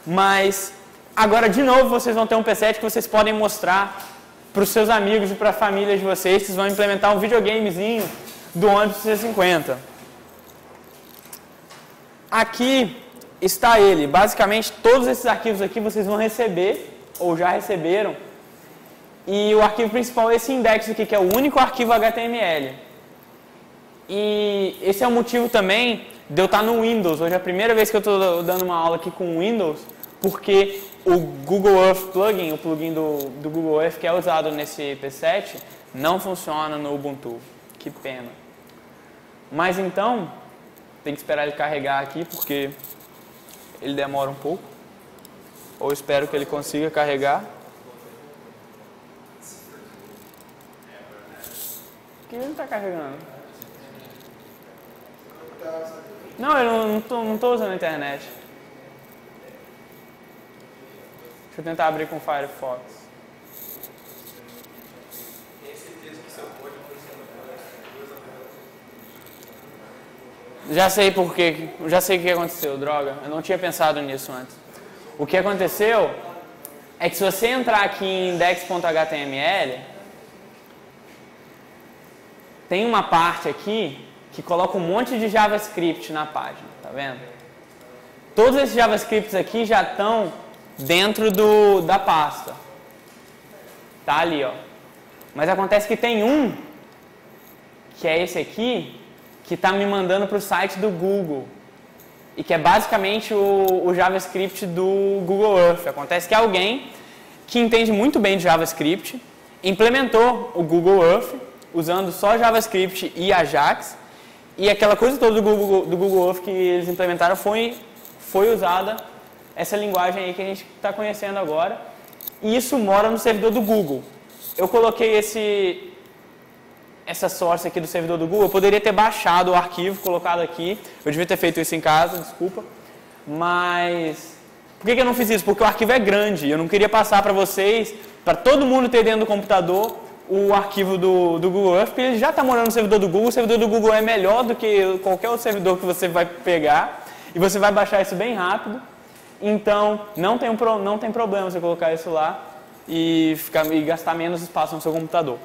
Mas agora, de novo, vocês vão ter um P7 que vocês podem mostrar para os seus amigos e para a família de vocês. Vocês vão implementar um videogamezinho do ônibus C50. Aqui está ele. Basicamente, todos esses arquivos aqui vocês vão receber, ou já receberam. E o arquivo principal é esse index aqui, que é o único arquivo HTML. E esse é o motivo também de eu estar no Windows. Hoje é a primeira vez que eu estou dando uma aula aqui com o Windows, porque o Google Earth plugin, o plugin do Google Earth que é usado nesse P7, não funciona no Ubuntu. Que pena. Mas então, tem que esperar ele carregar aqui, porque ele demora um pouco. Ou espero que ele consiga carregar. Por que ele não está carregando? Não, eu não estou usando a internet. Deixa eu tentar abrir com o Firefox. Já sei por quê. Já sei o que aconteceu, droga. Eu não tinha pensado nisso antes. O que aconteceu é que se você entrar aqui em index.html, tem uma parte aqui que coloca um monte de JavaScript na página, tá vendo? Todos esses JavaScripts aqui já estão dentro da pasta. Tá ali, ó. Mas acontece que tem um, que é esse aqui, que está me mandando para o site do Google. E que é basicamente o JavaScript do Google Earth. Acontece que alguém que entende muito bem de JavaScript implementou o Google Earth usando só JavaScript e Ajax. E aquela coisa toda do Google Earth que eles implementaram foi usada essa linguagem aí que a gente está conhecendo agora. E isso mora no servidor do Google. Eu coloquei essa source aqui do servidor do Google. Eu poderia ter baixado o arquivo, colocado aqui. Eu devia ter feito isso em casa, desculpa. Mas por que eu não fiz isso? Porque o arquivo é grande. Eu não queria passar para vocês, para todo mundo ter dentro do computador, o arquivo do Google Earth, porque ele já está morando no servidor do Google. O servidor do Google é melhor do que qualquer outro servidor que você vai pegar. E você vai baixar isso bem rápido. Então, não tem problema você colocar isso lá e gastar menos espaço no seu computador.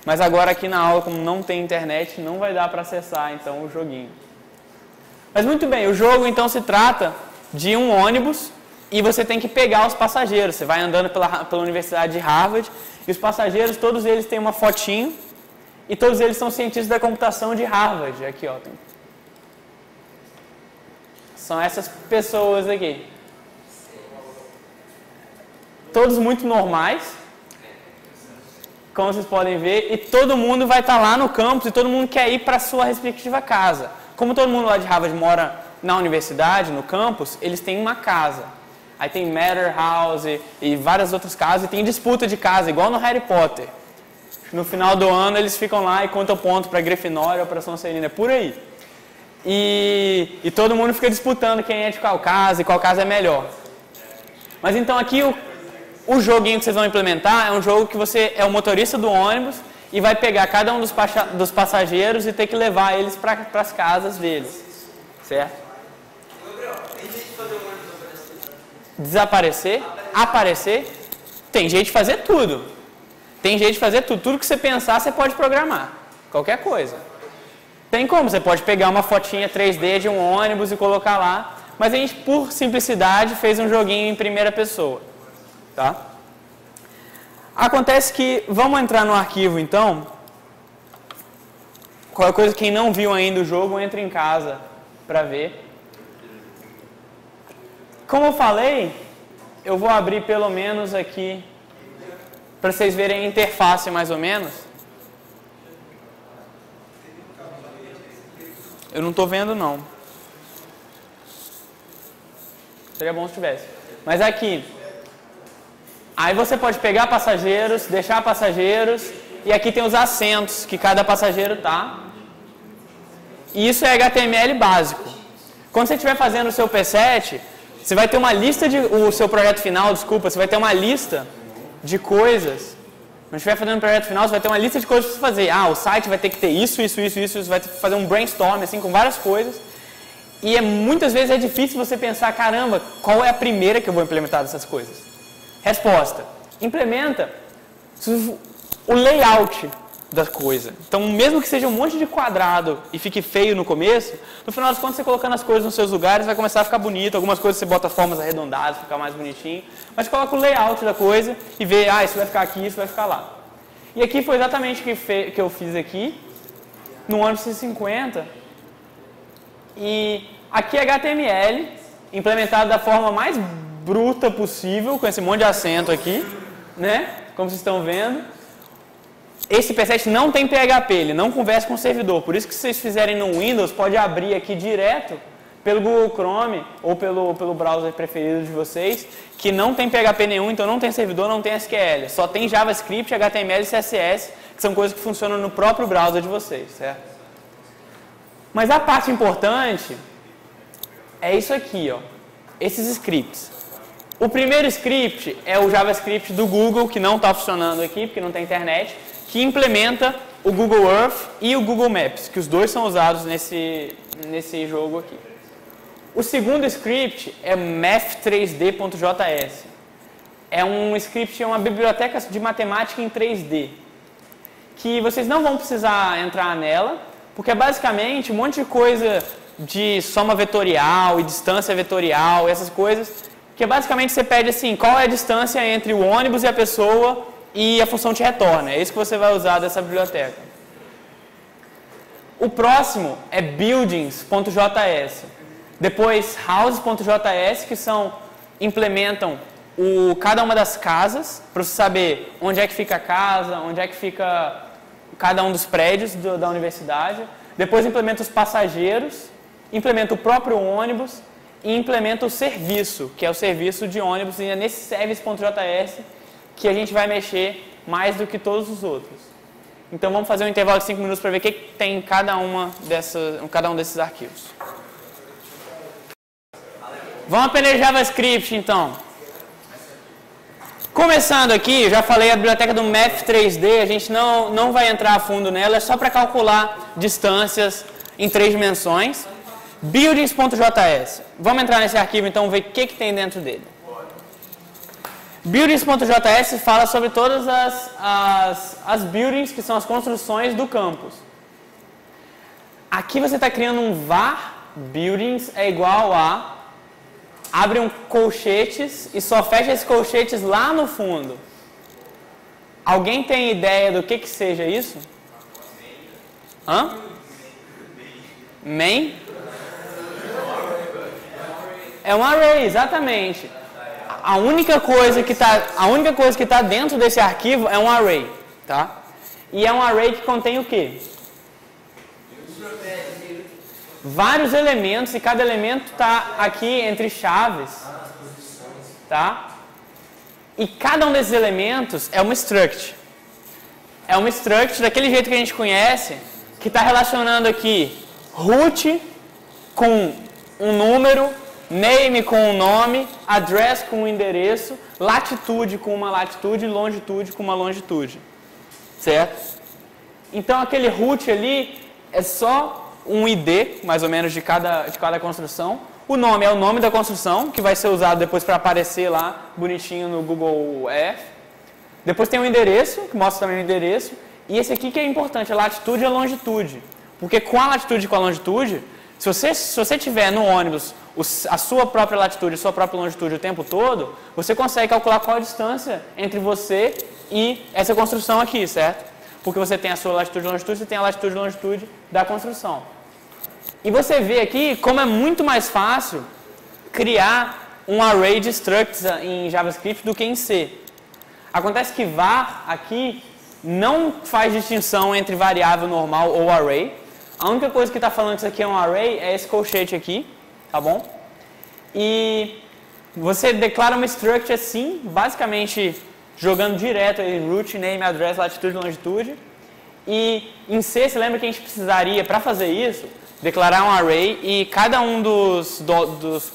Mas agora aqui na aula, como não tem internet, não vai dar para acessar então o joguinho. Mas muito bem, o jogo então se trata de um ônibus e você tem que pegar os passageiros. Você vai andando pela Universidade de Harvard e os passageiros, todos eles têm uma fotinho e todos eles são cientistas da computação de Harvard. Aqui, ó. São essas pessoas aqui. Todos muito normais, como vocês podem ver, e todo mundo vai estar lá no campus e todo mundo quer ir para a sua respectiva casa. Como todo mundo lá de Harvard mora na universidade, no campus, eles têm uma casa. Aí tem Matter House e várias outras casas, e tem disputa de casa, igual no Harry Potter. No final do ano eles ficam lá e contam ponto para Grifinória ou para Sonserina, é por aí. E todo mundo fica disputando quem é de qual casa e qual casa é melhor. Mas então aqui o joguinho que vocês vão implementar é um jogo que você é o motorista do ônibus e vai pegar cada um dos passageiros e ter que levar eles para as casas deles. Certo? Tem jeito de fazer o ônibus desaparecer? Aparecer? Tem jeito de fazer tudo. Tem jeito de fazer tudo. Tudo que você pensar, você pode programar. Qualquer coisa. Tem como. Você pode pegar uma fotinha 3D de um ônibus e colocar lá. Mas a gente, por simplicidade, fez um joguinho em primeira pessoa. Tá? Acontece que, vamos entrar no arquivo então. Qualquer coisa, quem não viu ainda o jogo, entra em casa para ver. Como eu falei, eu vou abrir pelo menos aqui, para vocês verem a interface mais ou menos. Eu não estou vendo não. Seria bom se tivesse. Mas aqui, aí você pode pegar passageiros, deixar passageiros, e aqui tem os assentos que cada passageiro tá. E isso é HTML básico. Quando você estiver fazendo o seu P7, você vai ter uma lista o seu projeto final, desculpa, você vai ter uma lista de coisas. Quando estiver fazendo o projeto final, você vai ter uma lista de coisas para você fazer. Ah, o site vai ter que ter isso, você vai ter que fazer um brainstorm assim com várias coisas. E muitas vezes é difícil você pensar, caramba, qual é a primeira que eu vou implementar dessas coisas? Resposta: implementa o layout da coisa. Então, mesmo que seja um monte de quadrado e fique feio no começo, no final das contas, você colocando as coisas nos seus lugares, vai começar a ficar bonito. Algumas coisas você bota formas arredondadas, fica mais bonitinho. Mas coloca o layout da coisa e vê, isso vai ficar aqui, isso vai ficar lá. E aqui foi exatamente o que eu fiz aqui, no ônibus C50. E aqui é HTML, implementado da forma mais bruta possível, com esse monte de acento aqui, né? Como vocês estão vendo. Esse P7 não tem PHP, ele não conversa com o servidor. Por isso que se vocês fizerem no Windows, pode abrir aqui direto pelo Google Chrome ou pelo browser preferido de vocês, que não tem PHP nenhum, então não tem servidor, não tem SQL. Só tem JavaScript, HTML e CSS, que são coisas que funcionam no próprio browser de vocês, certo? Mas a parte importante é isso aqui, ó, esses scripts. O primeiro script é o JavaScript do Google, que não está funcionando aqui, porque não tem internet, que implementa o Google Earth e o Google Maps, que os dois são usados nesse jogo aqui. O segundo script é math3d.js. É um script, é uma biblioteca de matemática em 3D, que vocês não vão precisar entrar nela, porque é basicamente um monte de coisa de soma vetorial e distância vetorial, essas coisas, que basicamente você pede assim, qual é a distância entre o ônibus e a pessoa e a função te retorna. É isso que você vai usar dessa biblioteca. O próximo é buildings.js. Depois houses.js, que implementam cada uma das casas, para você saber onde é que fica a casa, onde é que fica cada um dos prédios da universidade. Depois implementa os passageiros, implementa o próprio ônibus e implementa o serviço, que é o serviço de ônibus, e é nesse service.js que a gente vai mexer mais do que todos os outros. Então vamos fazer um intervalo de 5 minutos para ver o que tem em cada um desses arquivos. Vamos aprender JavaScript então. Começando aqui, eu já falei a biblioteca do Math3D, a gente não vai entrar a fundo nela, é só para calcular distâncias em 3 dimensões. Buildings.js. Vamos entrar nesse arquivo então, ver o que tem dentro dele. Buildings.js fala sobre todas as buildings, que são as construções do campus. Aqui você está criando um var buildings é igual a abre um colchetes e só fecha esses colchetes lá no fundo. Alguém tem ideia do que seja isso? Hã? Main? É um array, exatamente. A única coisa que está dentro desse arquivo é um array, tá? E é um array que contém o quê? Vários elementos, e cada elemento está aqui entre chaves, tá? E cada um desses elementos é uma struct. É uma struct daquele jeito que a gente conhece, que está relacionando aqui root com um número, name com um nome, address com um endereço, latitude com uma latitude, longitude com uma longitude, certo? Então aquele root ali é só um ID, mais ou menos, de cada construção. O nome é o nome da construção, que vai ser usado depois para aparecer lá, bonitinho no Google Earth. Depois tem o endereço, que mostra também o endereço. E esse aqui que é importante, a latitude e a longitude. Porque com a latitude e com a longitude, se você tiver no ônibus a sua própria latitude e a sua própria longitude o tempo todo, você consegue calcular qual a distância entre você e essa construção aqui, certo? Porque você tem a sua latitude e longitude, você tem a latitude e longitude da construção. E você vê aqui como é muito mais fácil criar um array de structs em JavaScript do que em C. Acontece que var aqui não faz distinção entre variável normal ou array. A única coisa que está falando que isso aqui é um array é esse colchete aqui, tá bom? E você declara uma struct assim, basicamente jogando direto aí root, name, address, latitude e longitude. E em C, você lembra que a gente precisaria, para fazer isso, declarar um array, e cada um dos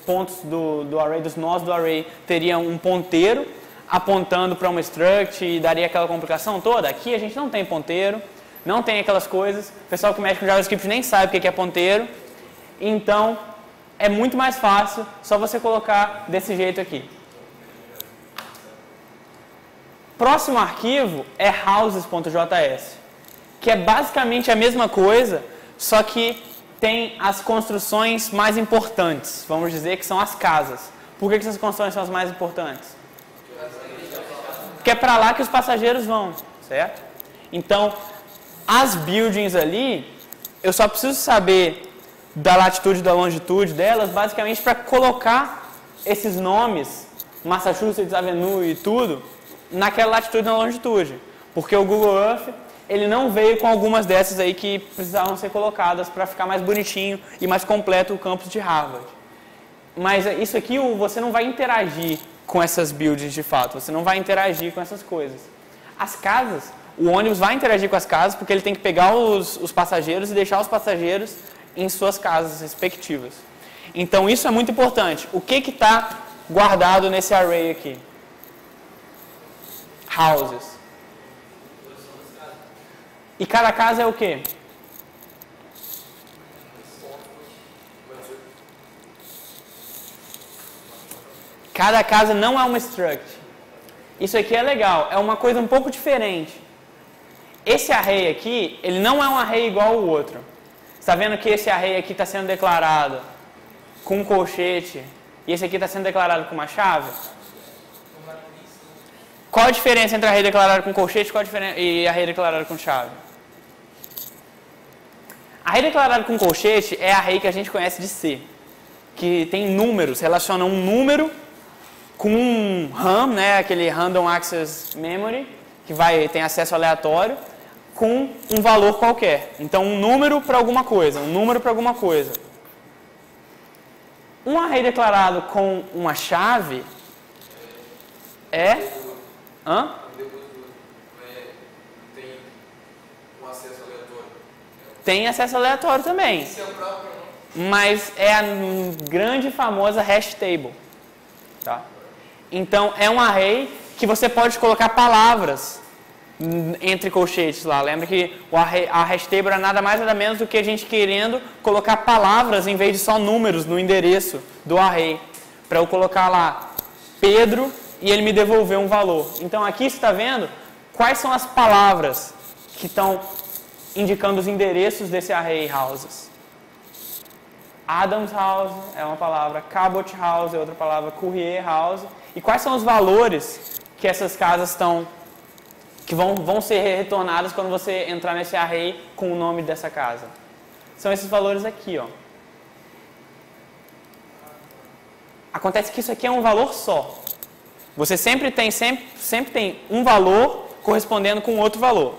pontos do array, dos nós do array, teria um ponteiro apontando para uma struct e daria aquela complicação toda. Aqui a gente não tem ponteiro, não tem aquelas coisas, o pessoal que mexe com JavaScript nem sabe o que é ponteiro, então é muito mais fácil, só você colocar desse jeito aqui. Próximo arquivo é houses.js, que é basicamente a mesma coisa, só que tem as construções mais importantes, vamos dizer que são as casas. Por que essas construções são as mais importantes? Porque é para lá que os passageiros vão, certo? Então, as buildings ali, eu só preciso saber da latitude e da longitude delas, basicamente para colocar esses nomes Massachusetts Avenue e tudo, naquela latitude e na longitude. Porque o Google Earth, ele não veio com algumas dessas aí que precisavam ser colocadas para ficar mais bonitinho e mais completo o campus de Harvard. Mas isso aqui, você não vai interagir com essas buildings de fato, você não vai interagir com essas coisas. As casas, o ônibus vai interagir com as casas porque ele tem que pegar os passageiros e deixar os passageiros em suas casas respectivas. Então isso é muito importante. O que está guardado nesse array aqui? Houses. E cada casa é o quê? Cada casa não é uma struct. Isso aqui é legal, é uma coisa um pouco diferente. Esse array aqui, ele não é um array igual ao outro. Está vendo que esse array aqui está sendo declarado com um colchete e esse aqui está sendo declarado com uma chave? Qual a diferença entre array declarado com colchete e array declarado com chave? Array declarado com colchete é array que a gente conhece de C, que tem números, relaciona um número com um RAM, né, aquele Random Access Memory, que tem acesso aleatório, com um valor qualquer. Então, um número para alguma coisa, um número para alguma coisa. Um array declarado com uma chave é... Hã? Tem acesso aleatório também. Mas é a grande e famosa hash table. Tá? Então, é um array que você pode colocar palavras entre colchetes lá. Lembra que a hash table é nada mais nada menos do que a gente querendo colocar palavras em vez de só números no endereço do array. Para eu colocar lá Pedro e ele me devolver um valor. Então, aqui você está vendo quais são as palavras que estão indicando os endereços desse array houses. Adams House é uma palavra, Cabot House é outra palavra, Courier House. E quais são os valores que essas casas estão, que vão ser retornadas quando você entrar nesse array com o nome dessa casa? São esses valores aqui, ó. Acontece que isso aqui é um valor só. Você sempre tem um valor correspondendo com outro valor.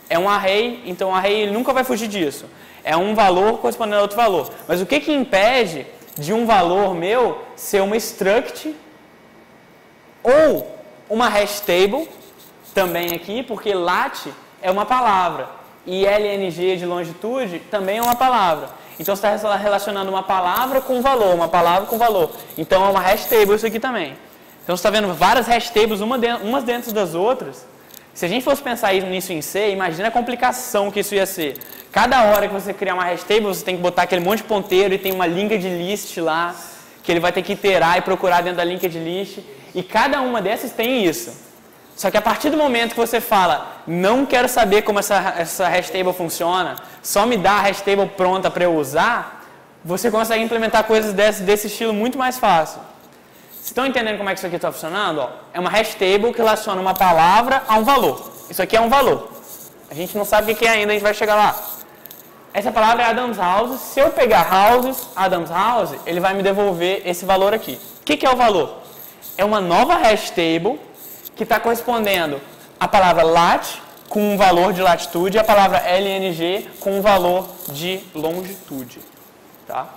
É um array, então o array ele nunca vai fugir disso. É um valor correspondendo a outro valor. Mas o que impede de um valor meu ser uma struct ou uma hash table, também aqui, porque lat é uma palavra e lng de longitude também é uma palavra. Então você está relacionando uma palavra com valor, uma palavra com valor. Então é uma hash table isso aqui também. Então você está vendo várias hash tables umas dentro das outras. Se a gente fosse pensar nisso em C, imagina a complicação que isso ia ser. Cada hora que você criar uma hash table, você tem que botar aquele monte de ponteiro e tem uma linked list lá, que ele vai ter que iterar e procurar dentro da linked list. E cada uma dessas tem isso. Só que a partir do momento que você fala, não quero saber como essa hash table funciona, só me dá a hash table pronta para eu usar, você consegue implementar coisas desse estilo muito mais fácil. Vocês estão entendendo como é que isso aqui está funcionando? Ó, é uma hash table que relaciona uma palavra a um valor. Isso aqui é um valor. A gente não sabe o que é ainda, a gente vai chegar lá. Essa palavra é Adams House. Se eu pegar houses, Adams House, ele vai me devolver esse valor aqui. O que é o valor? É uma nova hash table que está correspondendo a palavra lat com um valor de latitude e a palavra lng com um valor de longitude. Tá?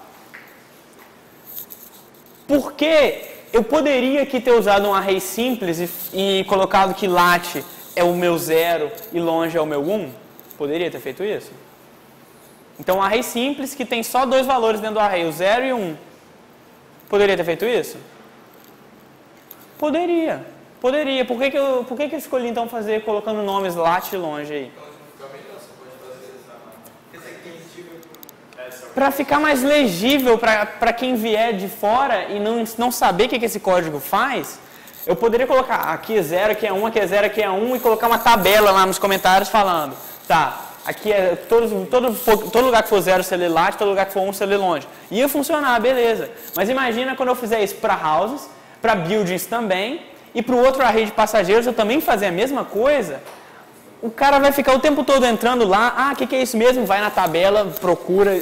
Por que eu poderia aqui ter usado um array simples e colocado que lat é o meu 0 e longe é o meu 1? Poderia ter feito isso? Então, um array simples que tem só dois valores dentro do array, o 0 e o 1. Poderia ter feito isso? Poderia. Poderia. Por que eu escolhi então fazer colocando nomes lat e longe aí? Para ficar mais legível para quem vier de fora e não saber o que esse código faz, eu poderia colocar aqui é 0, aqui é 1, aqui é 0, aqui é 1 e colocar uma tabela lá nos comentários falando, tá, aqui é todo lugar que for 0 você lê lat, todo lugar que for 1 você lê longe. Ia funcionar, beleza. Mas imagina quando eu fizer isso para houses, para buildings também, e para o outro array de passageiros eu também fazer a mesma coisa. O cara vai ficar o tempo todo entrando lá, o que é isso mesmo? Vai na tabela, procura.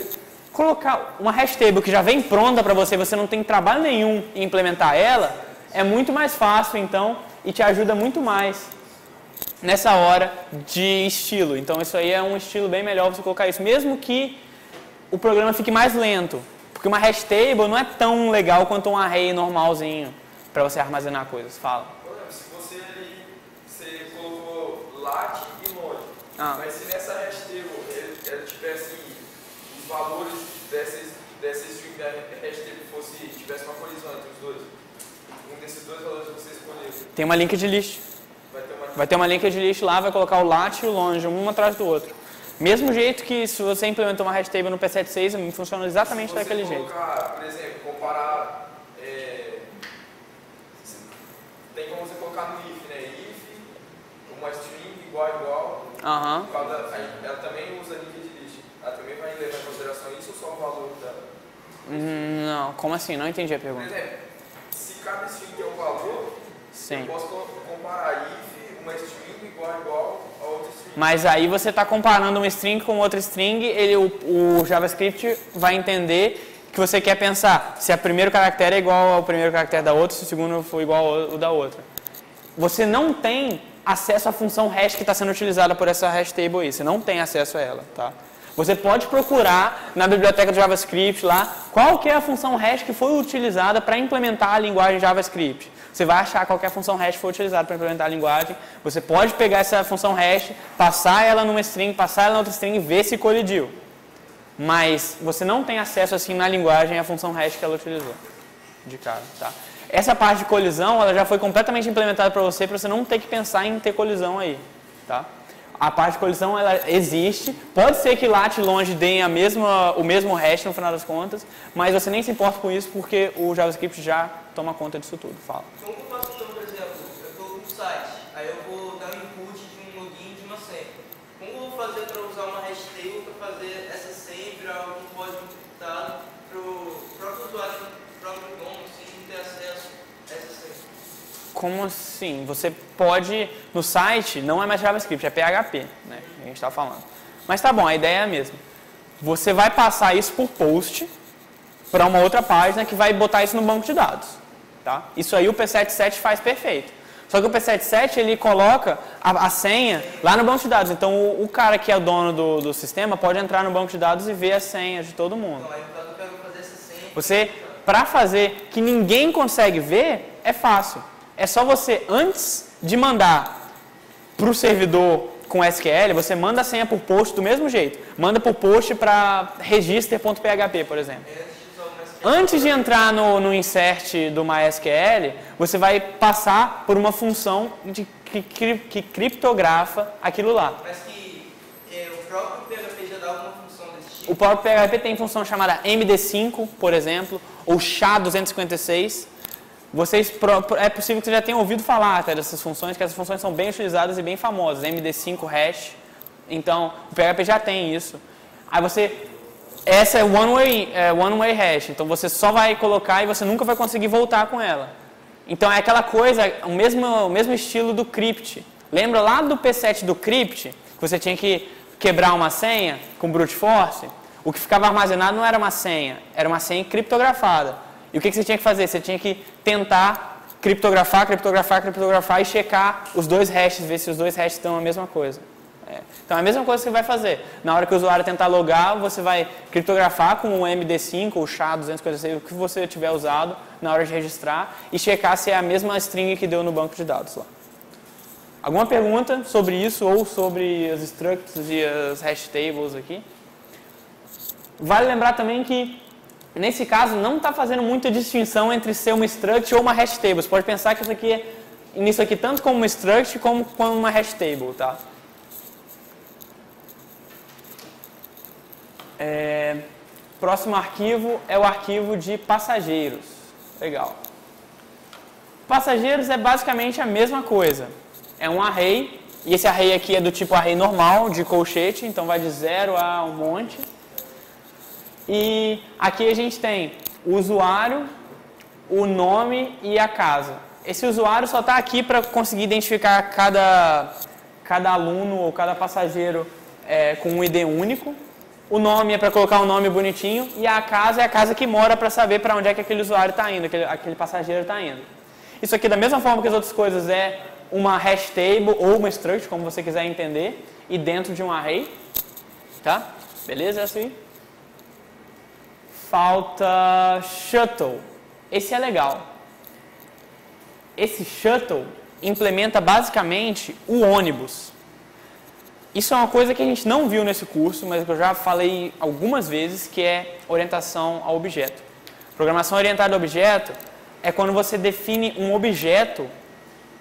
Colocar uma hash table que já vem pronta para você, você não tem trabalho nenhum em implementar ela, é muito mais fácil, então, e te ajuda muito mais nessa hora de estilo. Então, isso aí é um estilo bem melhor você colocar isso, mesmo que o programa fique mais lento. Porque uma hash table não é tão legal quanto um array normalzinho para você armazenar coisas. Fala. Se você colocou lat e longe, mas se nessa hash table ela tivesse os valores dessa string da hash table tivesse uma colisão entre os dois, um desses dois valores que você escolheu. Tem uma linked list. Vai ter uma linked list lá, vai colocar o lat e o longe, um atrás do outro. Mesmo jeito que se você implementou uma hash table no P76, funciona exatamente daquele jeito. Por exemplo, comparar, tem como você colocar no if, né? If, uma string igual, ela também usa linked list. Ela também vai levar em consideração isso ou só o valor da... Não, como assim? Não entendi a pergunta. Por exemplo, se cada string tem um valor, sim, eu posso comparar if, uma string igual a outra string. Mas aí você está comparando uma string com outra string, o JavaScript vai entender que você quer pensar se o primeiro caractere é igual ao primeiro caractere da outra, se o segundo for igual ao da outra. Você não tem acesso à função hash que está sendo utilizada por essa hash table aí, você não tem acesso a ela, tá? Você pode procurar na biblioteca do JavaScript lá qual que é a função hash que foi utilizada para implementar a linguagem JavaScript. Você vai achar qual que é a função hash que foi utilizada para implementar a linguagem. Você pode pegar essa função hash, passar ela numa string, passar ela na outra string e ver se colidiu. Mas você não tem acesso assim na linguagem à função hash que ela utilizou. De cara, tá? Essa parte de colisão, ela já foi completamente implementada para você não ter que pensar em ter colisão aí, tá? A parte de colisão, ela existe. Pode ser que lat e longe deem o mesmo hash no final das contas, mas você nem se importa com isso porque o JavaScript já toma conta disso tudo. Fala. Como eu faço então, por exemplo, eu estou no site, aí eu vou dar um input de um login de uma senha. Como eu vou fazer para usar uma hash table para fazer essa senha virar algo que pode ser imputado para o próprio usuário, para o próprio dono, sem ter acesso a essa senha? Como assim? Você pode, no site, não é mais JavaScript, é PHP, né? A gente está falando. Mas tá bom, a ideia é a mesma. Você vai passar isso por post para uma outra página que vai botar isso no banco de dados. Tá? Isso aí o P77 faz perfeito. Só que o P77 ele coloca a senha lá no banco de dados. Então o cara que é o dono do sistema pode entrar no banco de dados e ver as senhas de todo mundo. Então, aí eu quero fazer essa senha. Você, para fazer que ninguém consegue ver, é fácil. É só você, antes de mandar para o servidor com SQL, você manda a senha por post do mesmo jeito. Manda por post para register.php, por exemplo. Antes de entrar no insert do MySQL, você vai passar por uma função que criptografa aquilo lá. Mas que o próprio PHP já dá alguma função desse tipo? O próprio PHP tem função chamada MD5, por exemplo, ou SHA-256. É possível que você já tenha ouvido falar até dessas funções, que essas funções são bem utilizadas e bem famosas. MD5 hash. Então, o PHP já tem isso. Aí essa é one-way hash. Então, você só vai colocar e você nunca vai conseguir voltar com ela. Então, é aquela coisa, o mesmo estilo do crypt. Lembra lá do P7 do crypt, que você tinha que quebrar uma senha com brute force? O que ficava armazenado não era uma senha, era uma senha criptografada. E o que você tinha que fazer? Você tinha que tentar criptografar e checar os dois hashes, ver se os dois hashes estão a mesma coisa. Então é a mesma coisa que você vai fazer. Na hora que o usuário tentar logar, você vai criptografar com o MD5 ou SHA-256, o que você tiver usado na hora de registrar e checar se é a mesma string que deu no banco de dados lá. Alguma pergunta sobre isso ou sobre as structs e as hash tables aqui? Vale lembrar também que nesse caso não está fazendo muita distinção entre ser uma struct ou uma hash table. Você pode pensar que nisso aqui tanto como uma struct como uma hash table, tá? Próximo arquivo é o arquivo de passageiros. Legal. Passageiros é basicamente a mesma coisa. É um array, e esse array aqui é do tipo array normal, de colchete, então vai de 0 a um monte. E aqui a gente tem o usuário, o nome e a casa. Esse usuário só está aqui para conseguir identificar cada aluno ou cada passageiro com um ID único. O nome é para colocar um nome bonitinho e a casa é a casa que mora para saber para onde é que aquele usuário está indo, aquele passageiro está indo. Isso aqui, da mesma forma que as outras coisas, é uma hash table ou uma struct, como você quiser entender, e dentro de um array. Tá? Beleza? É assim. Falta shuttle. Esse é legal. Esse shuttle implementa basicamente o ônibus. Isso é uma coisa que a gente não viu nesse curso, mas que eu já falei algumas vezes, que é orientação a objeto. Programação orientada a objeto é quando você define um objeto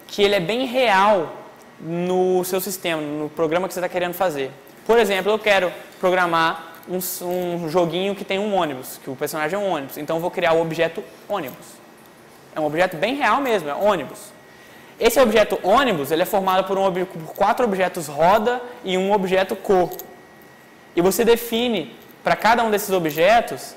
que ele é bem real no seu sistema, no programa que você está querendo fazer. Por exemplo, eu quero programar um joguinho que tem um ônibus, que o personagem é um ônibus. Então eu vou criar o objeto ônibus. É um objeto bem real mesmo, é ônibus. Esse objeto ônibus, ele é formado por 4 objetos roda e um objeto corpo. E você define para cada um desses objetos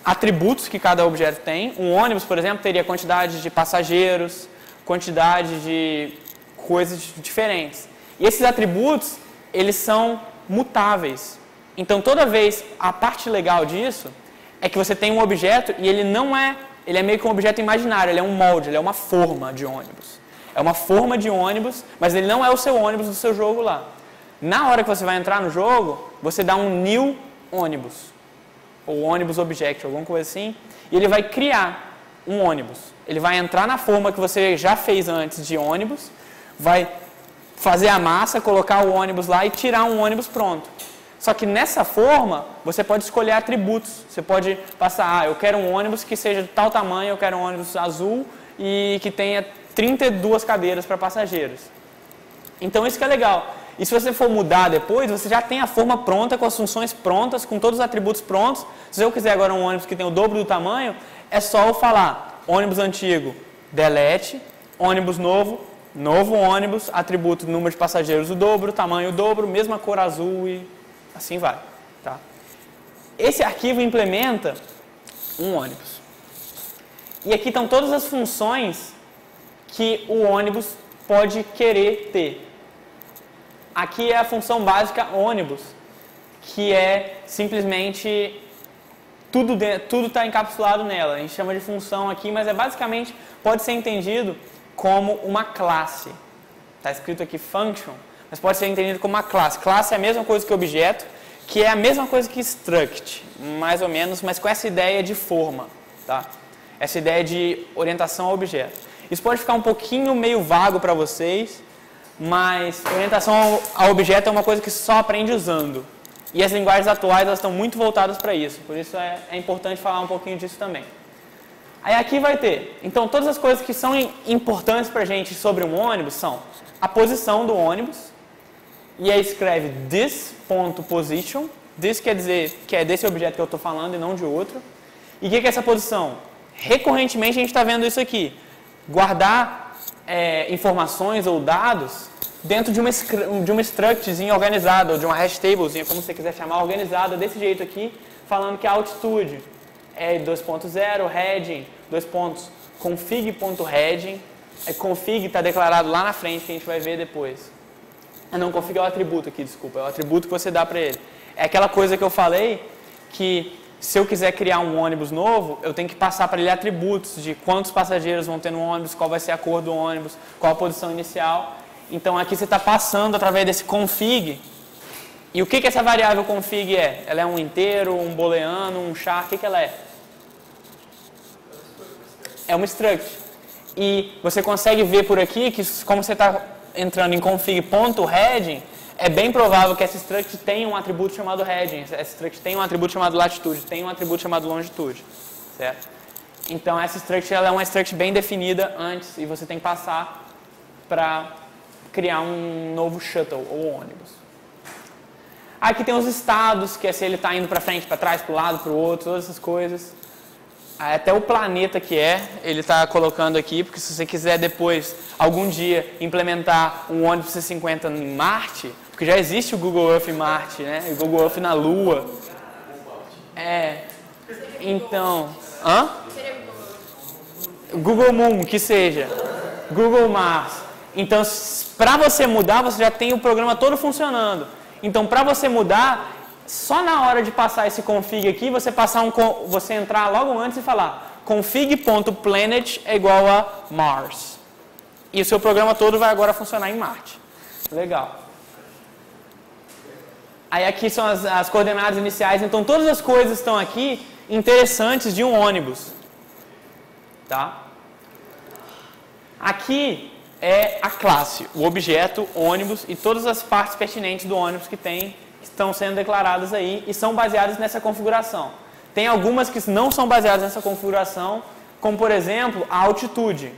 atributos que cada objeto tem. Um ônibus, por exemplo, teria quantidade de passageiros, quantidade de coisas diferentes. E esses atributos, eles são mutáveis. Então, toda vez, a parte legal disso é que você tem um objeto e ele não é, ele é meio que um objeto imaginário, ele é um molde, ele é uma forma de ônibus. É uma forma de ônibus, mas ele não é o seu ônibus do seu jogo lá. Na hora que você vai entrar no jogo, você dá um new ônibus, ou ônibus object, alguma coisa assim, e ele vai criar um ônibus. Ele vai entrar na forma que você já fez antes de ônibus, vai fazer a massa, colocar o ônibus lá e tirar um ônibus pronto. Só que nessa forma, você pode escolher atributos. Você pode passar, eu quero um ônibus que seja de tal tamanho, eu quero um ônibus azul e que tenha 32 cadeiras para passageiros. Então isso que é legal. E se você for mudar depois, você já tem a forma pronta, com as funções prontas, com todos os atributos prontos. Se eu quiser agora um ônibus que tem o dobro do tamanho, é só eu falar ônibus antigo, delete, ônibus novo, novo ônibus, atributo número de passageiros o dobro, tamanho o dobro, mesma cor azul e assim vai. Tá? Esse arquivo implementa um ônibus. E aqui estão todas as funções que o ônibus pode querer ter. Aqui é a função básica ônibus, que é simplesmente tudo está encapsulado nela. A gente chama de função aqui, mas é basicamente, pode ser entendido como uma classe. Está escrito aqui function, mas pode ser entendido como uma classe. Classe é a mesma coisa que objeto, que é a mesma coisa que struct, mais ou menos, mas com essa ideia de forma, tá? Essa ideia de orientação a objeto. Isso pode ficar um pouquinho meio vago para vocês, mas orientação a objeto é uma coisa que só aprende usando. E as linguagens atuais elas estão muito voltadas para isso, por isso é importante falar um pouquinho disso também. Aí aqui vai ter, então todas as coisas que são importantes para a gente sobre um ônibus são a posição do ônibus, e aí escreve this.position, this quer dizer que é desse objeto que eu estou falando e não de outro. E o que é essa posição? Recorrentemente a gente está vendo isso aqui, guardar informações ou dados dentro de uma structzinha organizada, ou de uma hash tablezinha, como você quiser chamar, organizada desse jeito aqui, falando que a altitude é 2.0, heading, config.heading, config está declarado lá na frente, que a gente vai ver depois. Não, config é o atributo aqui, desculpa, é o atributo que você dá para ele. É aquela coisa que eu falei, que se eu quiser criar um ônibus novo, eu tenho que passar para ele atributos de quantos passageiros vão ter no ônibus, qual vai ser a cor do ônibus, qual a posição inicial. Então aqui você está passando através desse config. E o que essa variável config é? Ela é um inteiro, um booleano, um char, o que ela é? É uma struct. E você consegue ver por aqui que como você está entrando em config.heading, é bem provável que essa struct tenha um atributo chamado heading, essa struct tem um atributo chamado latitude, tem um atributo chamado longitude, certo? Então essa struct ela é uma struct bem definida antes e você tem que passar para criar um novo shuttle ou ônibus. Aqui tem os estados, que é se ele está indo para frente, para trás, para o lado, para o outro, todas essas coisas. Até o planeta que ele está colocando aqui, porque se você quiser depois, algum dia, implementar um ônibus C50 em Marte, porque já existe o Google Earth em Marte, né? O Google Earth na Lua. Então... Google Moon, que seja. Google Mars. Então, para você mudar, você já tem o programa todo funcionando. Então, para você mudar, só na hora de passar esse config aqui, você entrar logo antes e falar config.planet é igual a Mars. E o seu programa todo vai agora funcionar em Marte. Legal. Aí aqui são as coordenadas iniciais. Então todas as coisas estão aqui interessantes de um ônibus. Tá? Aqui é a classe, o objeto ônibus e todas as partes pertinentes do ônibus que estão sendo declaradas aí e são baseadas nessa configuração. Tem algumas que não são baseadas nessa configuração, como por exemplo a altitude.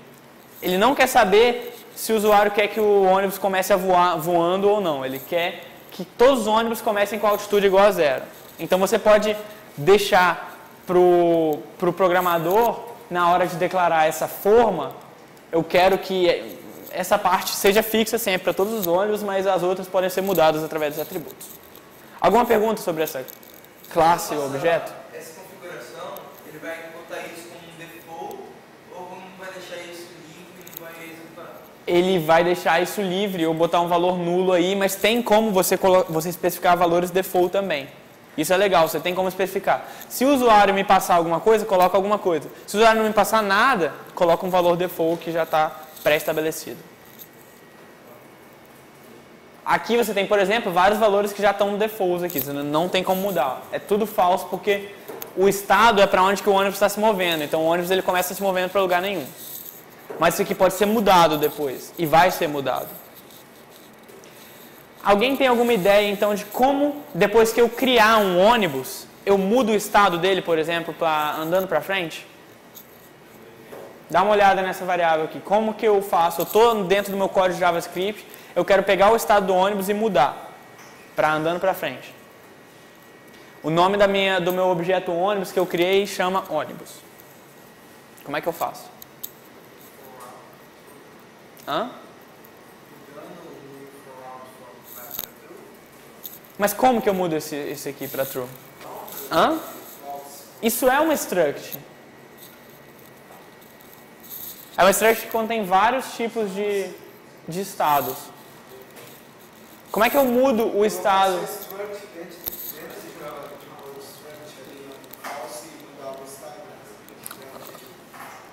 Ele não quer saber se o usuário quer que o ônibus comece a voar voando ou não. Ele quer que todos os ônibus comecem com altitude igual a 0. Então você pode deixar para o programador, na hora de declarar essa forma, eu quero que essa parte seja fixa sempre para todos os ônibus, mas as outras podem ser mudadas através dos atributos. Alguma pergunta sobre essa classe ou objeto? Essa configuração, ele vai botar isso como um default ou vai deixar isso livre e vai executar? Ele vai deixar isso livre ou botar um valor nulo aí, mas tem como você especificar valores default também. Isso é legal, você tem como especificar. Se o usuário me passar alguma coisa, coloca alguma coisa. Se o usuário não me passar nada, coloca um valor default que já está pré-estabelecido. Aqui você tem, por exemplo, vários valores que já estão defaults aqui, você não tem como mudar. É tudo falso porque o estado é para onde que o ônibus está se movendo. Então o ônibus ele começa se movendo para lugar nenhum. Mas isso aqui pode ser mudado depois e vai ser mudado. Alguém tem alguma ideia, então, de como, depois que eu criar um ônibus, eu mudo o estado dele, por exemplo, andando para frente? Dá uma olhada nessa variável aqui. Como que eu faço? Eu estou dentro do meu código de JavaScript, eu quero pegar o estado do ônibus e mudar para andando para frente. O nome do meu objeto ônibus que eu criei chama ônibus. Como é que eu faço? Hã? Mas como que eu mudo esse aqui para true? Hã? Isso é uma struct. É uma struct que contém vários tipos de estados. Como é que eu mudo o estado?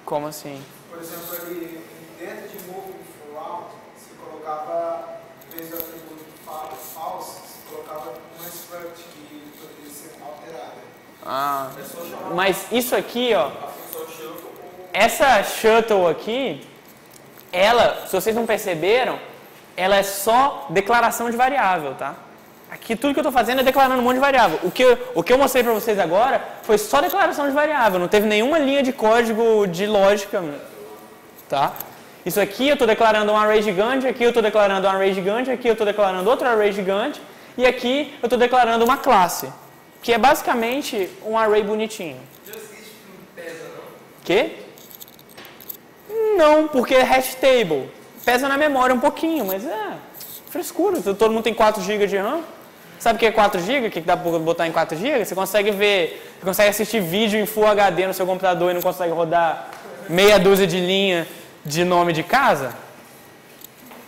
Como assim? Por exemplo, ali dentro de moving throughout, se colocava, em vez do atributo false, colocava uma struct que poderia ser alterada. Ah, mas isso aqui, ó, essa shuttle aqui, ela, se vocês não perceberam, ela é só declaração de variável, tá? Aqui tudo que eu estou fazendo é declarando um monte de variável. O que eu mostrei para vocês agora foi só declaração de variável, não teve nenhuma linha de código de lógica, tá? Isso aqui eu estou declarando um array gigante, aqui eu estou declarando um array gigante, aqui eu estou declarando outro array gigante, e aqui eu estou declarando uma classe, que é basicamente um array bonitinho. JavaScript não pesa, não? Quê? Não, porque é hash table. Pesa na memória um pouquinho, mas é frescura. Todo mundo tem 4 GB de RAM. Sabe o que é 4 GB? O que dá para botar em 4 GB? Você consegue você consegue assistir vídeo em Full HD no seu computador e não consegue rodar meia dúzia de linha de nome de casa?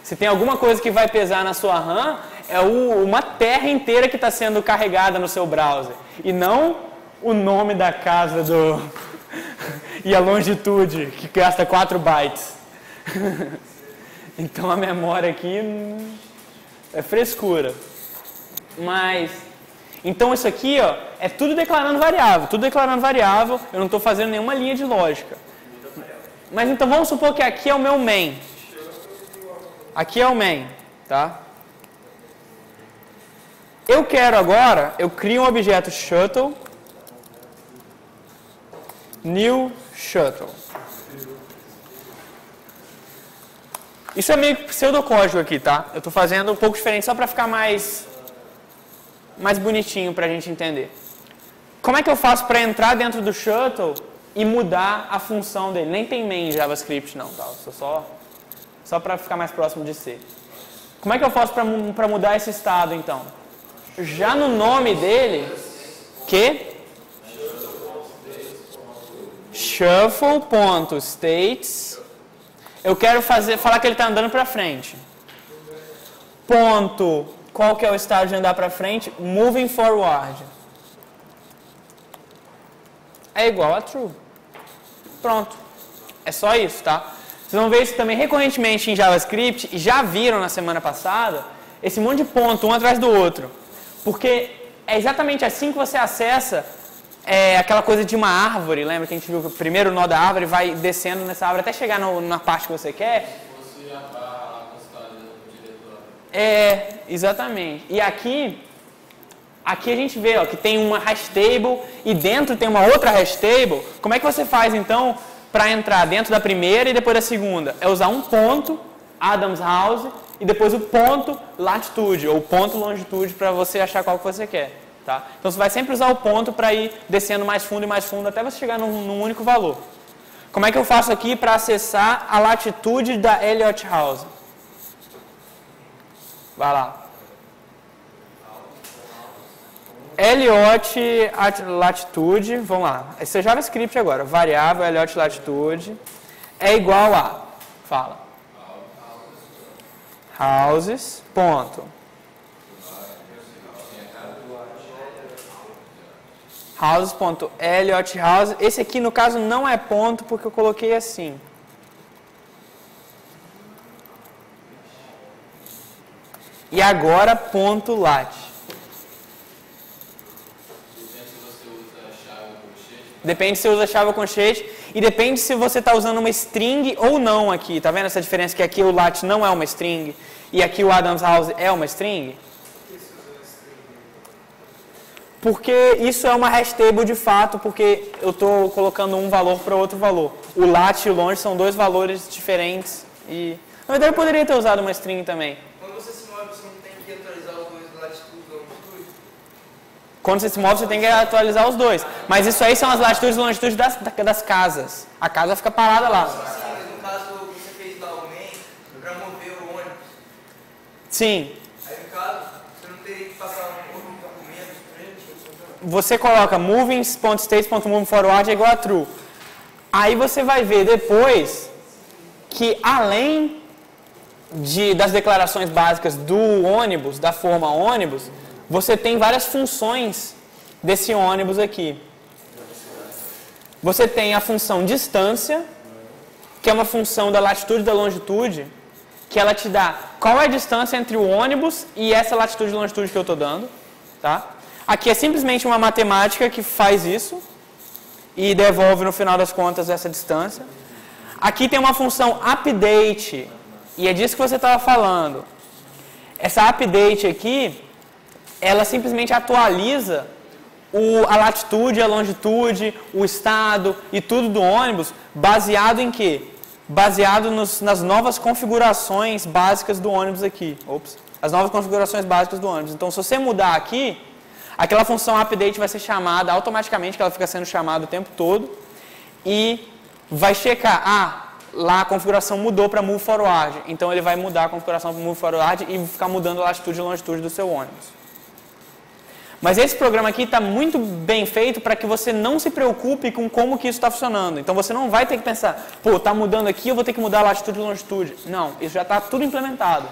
Se tem alguma coisa que vai pesar na sua RAM, é uma terra inteira que está sendo carregada no seu browser. E não o nome da casa e a longitude, que gasta 4 bytes. Então a memória aqui é frescura. Mas, então isso aqui, ó, é tudo declarando variável, eu não estou fazendo nenhuma linha de lógica. Mas então vamos supor que aqui é o meu main. Aqui é o main, tá? Eu quero agora, eu crio um objeto shuttle, new shuttle. Isso é meio pseudocódigo aqui, tá? Eu estou fazendo um pouco diferente só para ficar mais bonitinho para a gente entender. Como é que eu faço para entrar dentro do shuttle e mudar a função dele? Nem tem main em JavaScript não, tá? Só para ficar mais próximo de C. Como é que eu faço para mudar esse estado então? Já no nome dele, shuffle.states, eu quero falar que ele está andando para frente. Ponto, qual que é o estado de andar para frente? Moving forward. É igual a true. Pronto. É só isso, tá? Vocês vão ver isso também recorrentemente em JavaScript, e já viram na semana passada, esse monte de ponto um atrás do outro. Porque é exatamente assim que você acessa aquela coisa de uma árvore. Lembra que a gente viu que o primeiro nó da árvore vai descendo nessa árvore até chegar na parte que você quer? Você abarra a constante do diretório. Exatamente. E aqui a gente vê ó, que tem uma hash table e dentro tem uma outra hash table. Como é que você faz então para entrar dentro da primeira e depois da segunda? É usar um ponto, Adams House, e depois o ponto latitude ou ponto longitude para você achar qual que você quer. Tá? Então você vai sempre usar o ponto para ir descendo mais fundo até você chegar num único valor. Como é que eu faço aqui para acessar a latitude da Elliott House? Vai lá. Elliott latitude, vamos lá. Esse é JavaScript agora. Variável Elliott latitude é igual a, fala. Houses, ponto. Houses.Elliott House. Esse aqui no caso não é ponto porque eu coloquei assim. E agora ponto lat. Depende se você usa chave ou colchete. E depende se você está usando uma string ou não aqui. Tá vendo essa diferença que aqui o lat não é uma string e aqui o Adams House é uma string? Porque isso é uma hash table de fato, porque eu estou colocando um valor para outro valor. O lat e o longe são dois valores diferentes. E na verdade eu poderia ter usado uma string também. Quando você se move, você não tem que atualizar os dois, latitude e longitude? Quando você se move, você tem que atualizar os dois. Mas isso aí são as latitudes e longitudes das casas. A casa fica parada lá. Sim, mas no caso você fez lá o main para mover o ônibus. Sim. Aí no caso, você não teria que passar um outro documento para ele? Você coloca moving.states.moveForward é igual a true. Aí você vai ver depois que além das declarações básicas do ônibus, da forma ônibus, você tem várias funções desse ônibus aqui. Você tem a função distância, que é uma função da latitude e da longitude, que ela te dá qual é a distância entre o ônibus e essa latitude e longitude que eu estou dando. Tá? Aqui é simplesmente uma matemática que faz isso e devolve no final das contas essa distância. Aqui tem uma função update, e é disso que você estava falando. Essa update aqui, ela simplesmente atualiza a latitude, a longitude, o estado e tudo do ônibus, baseado em quê? Baseado nas novas configurações básicas do ônibus aqui. As novas configurações básicas do ônibus. Então, se você mudar aqui, aquela função update vai ser chamada automaticamente, que ela fica sendo chamada o tempo todo, e vai checar, lá a configuração mudou para move forward. Então, ele vai mudar a configuração para move forward e ficar mudando a latitude e longitude do seu ônibus. Mas esse programa aqui está muito bem feito para que você não se preocupe com como que isso está funcionando. Então você não vai ter que pensar, pô, está mudando aqui, eu vou ter que mudar a latitude e longitude. Não, isso já está tudo implementado.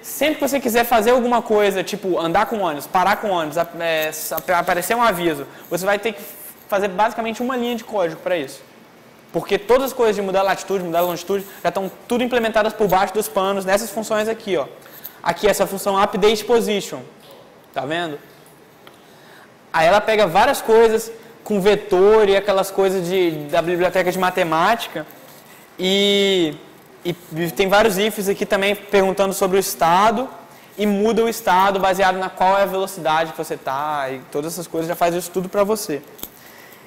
Sempre que você quiser fazer alguma coisa, tipo andar com ônibus, parar com ônibus, aparecer um aviso, você vai ter que fazer basicamente uma linha de código para isso. Porque todas as coisas de mudar a latitude, mudar a longitude, já estão tudo implementadas por baixo dos panos nessas funções aqui. Ó. Aqui essa função update position. Tá vendo? Aí ela pega várias coisas com vetor e aquelas coisas da biblioteca de matemática e tem vários ifs aqui também perguntando sobre o estado e muda o estado baseado na qual é a velocidade que você está e todas essas coisas já faz isso tudo para você.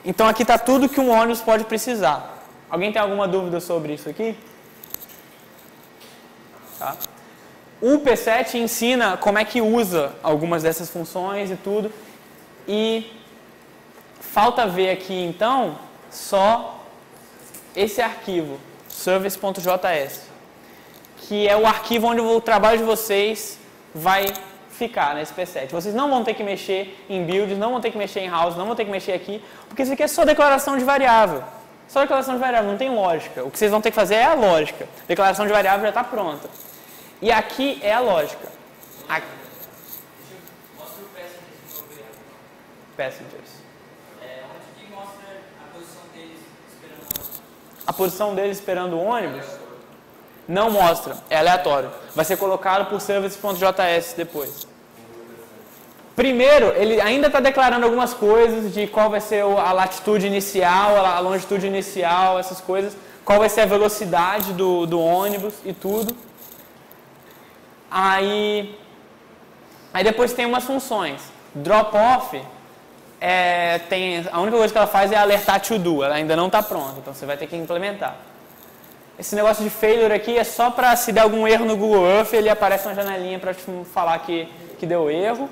Então aqui está tudo que um ônibus pode precisar. Alguém tem alguma dúvida sobre isso aqui? Tá? O P7 ensina como é que usa algumas dessas funções e tudo. E falta ver aqui, então, só esse arquivo, service.js, que é o arquivo onde o trabalho de vocês vai ficar nesse P7. Vocês não vão ter que mexer em builds, não vão ter que mexer em house, não vão ter que mexer aqui, porque isso aqui é só declaração de variável. Só declaração de variável, não tem lógica. O que vocês vão ter que fazer é a lógica. Declaração de variável já está pronta. E aqui é a lógica. Mostra o passengers. Passengers. Onde que mostra a posição deles a posição dele esperando o ônibus? Não mostra, é aleatório. Vai ser colocado por service.js depois. Primeiro, ele ainda está declarando algumas coisas de qual vai ser a latitude inicial, a longitude inicial, essas coisas, qual vai ser a velocidade do ônibus e tudo. Aí depois tem umas funções. Drop-off, a única coisa que ela faz é alertar to do, ela ainda não está pronta, então você vai ter que implementar. Esse negócio de failure aqui é só para se der algum erro no Google Earth, ele aparece uma janelinha para te falar que deu erro.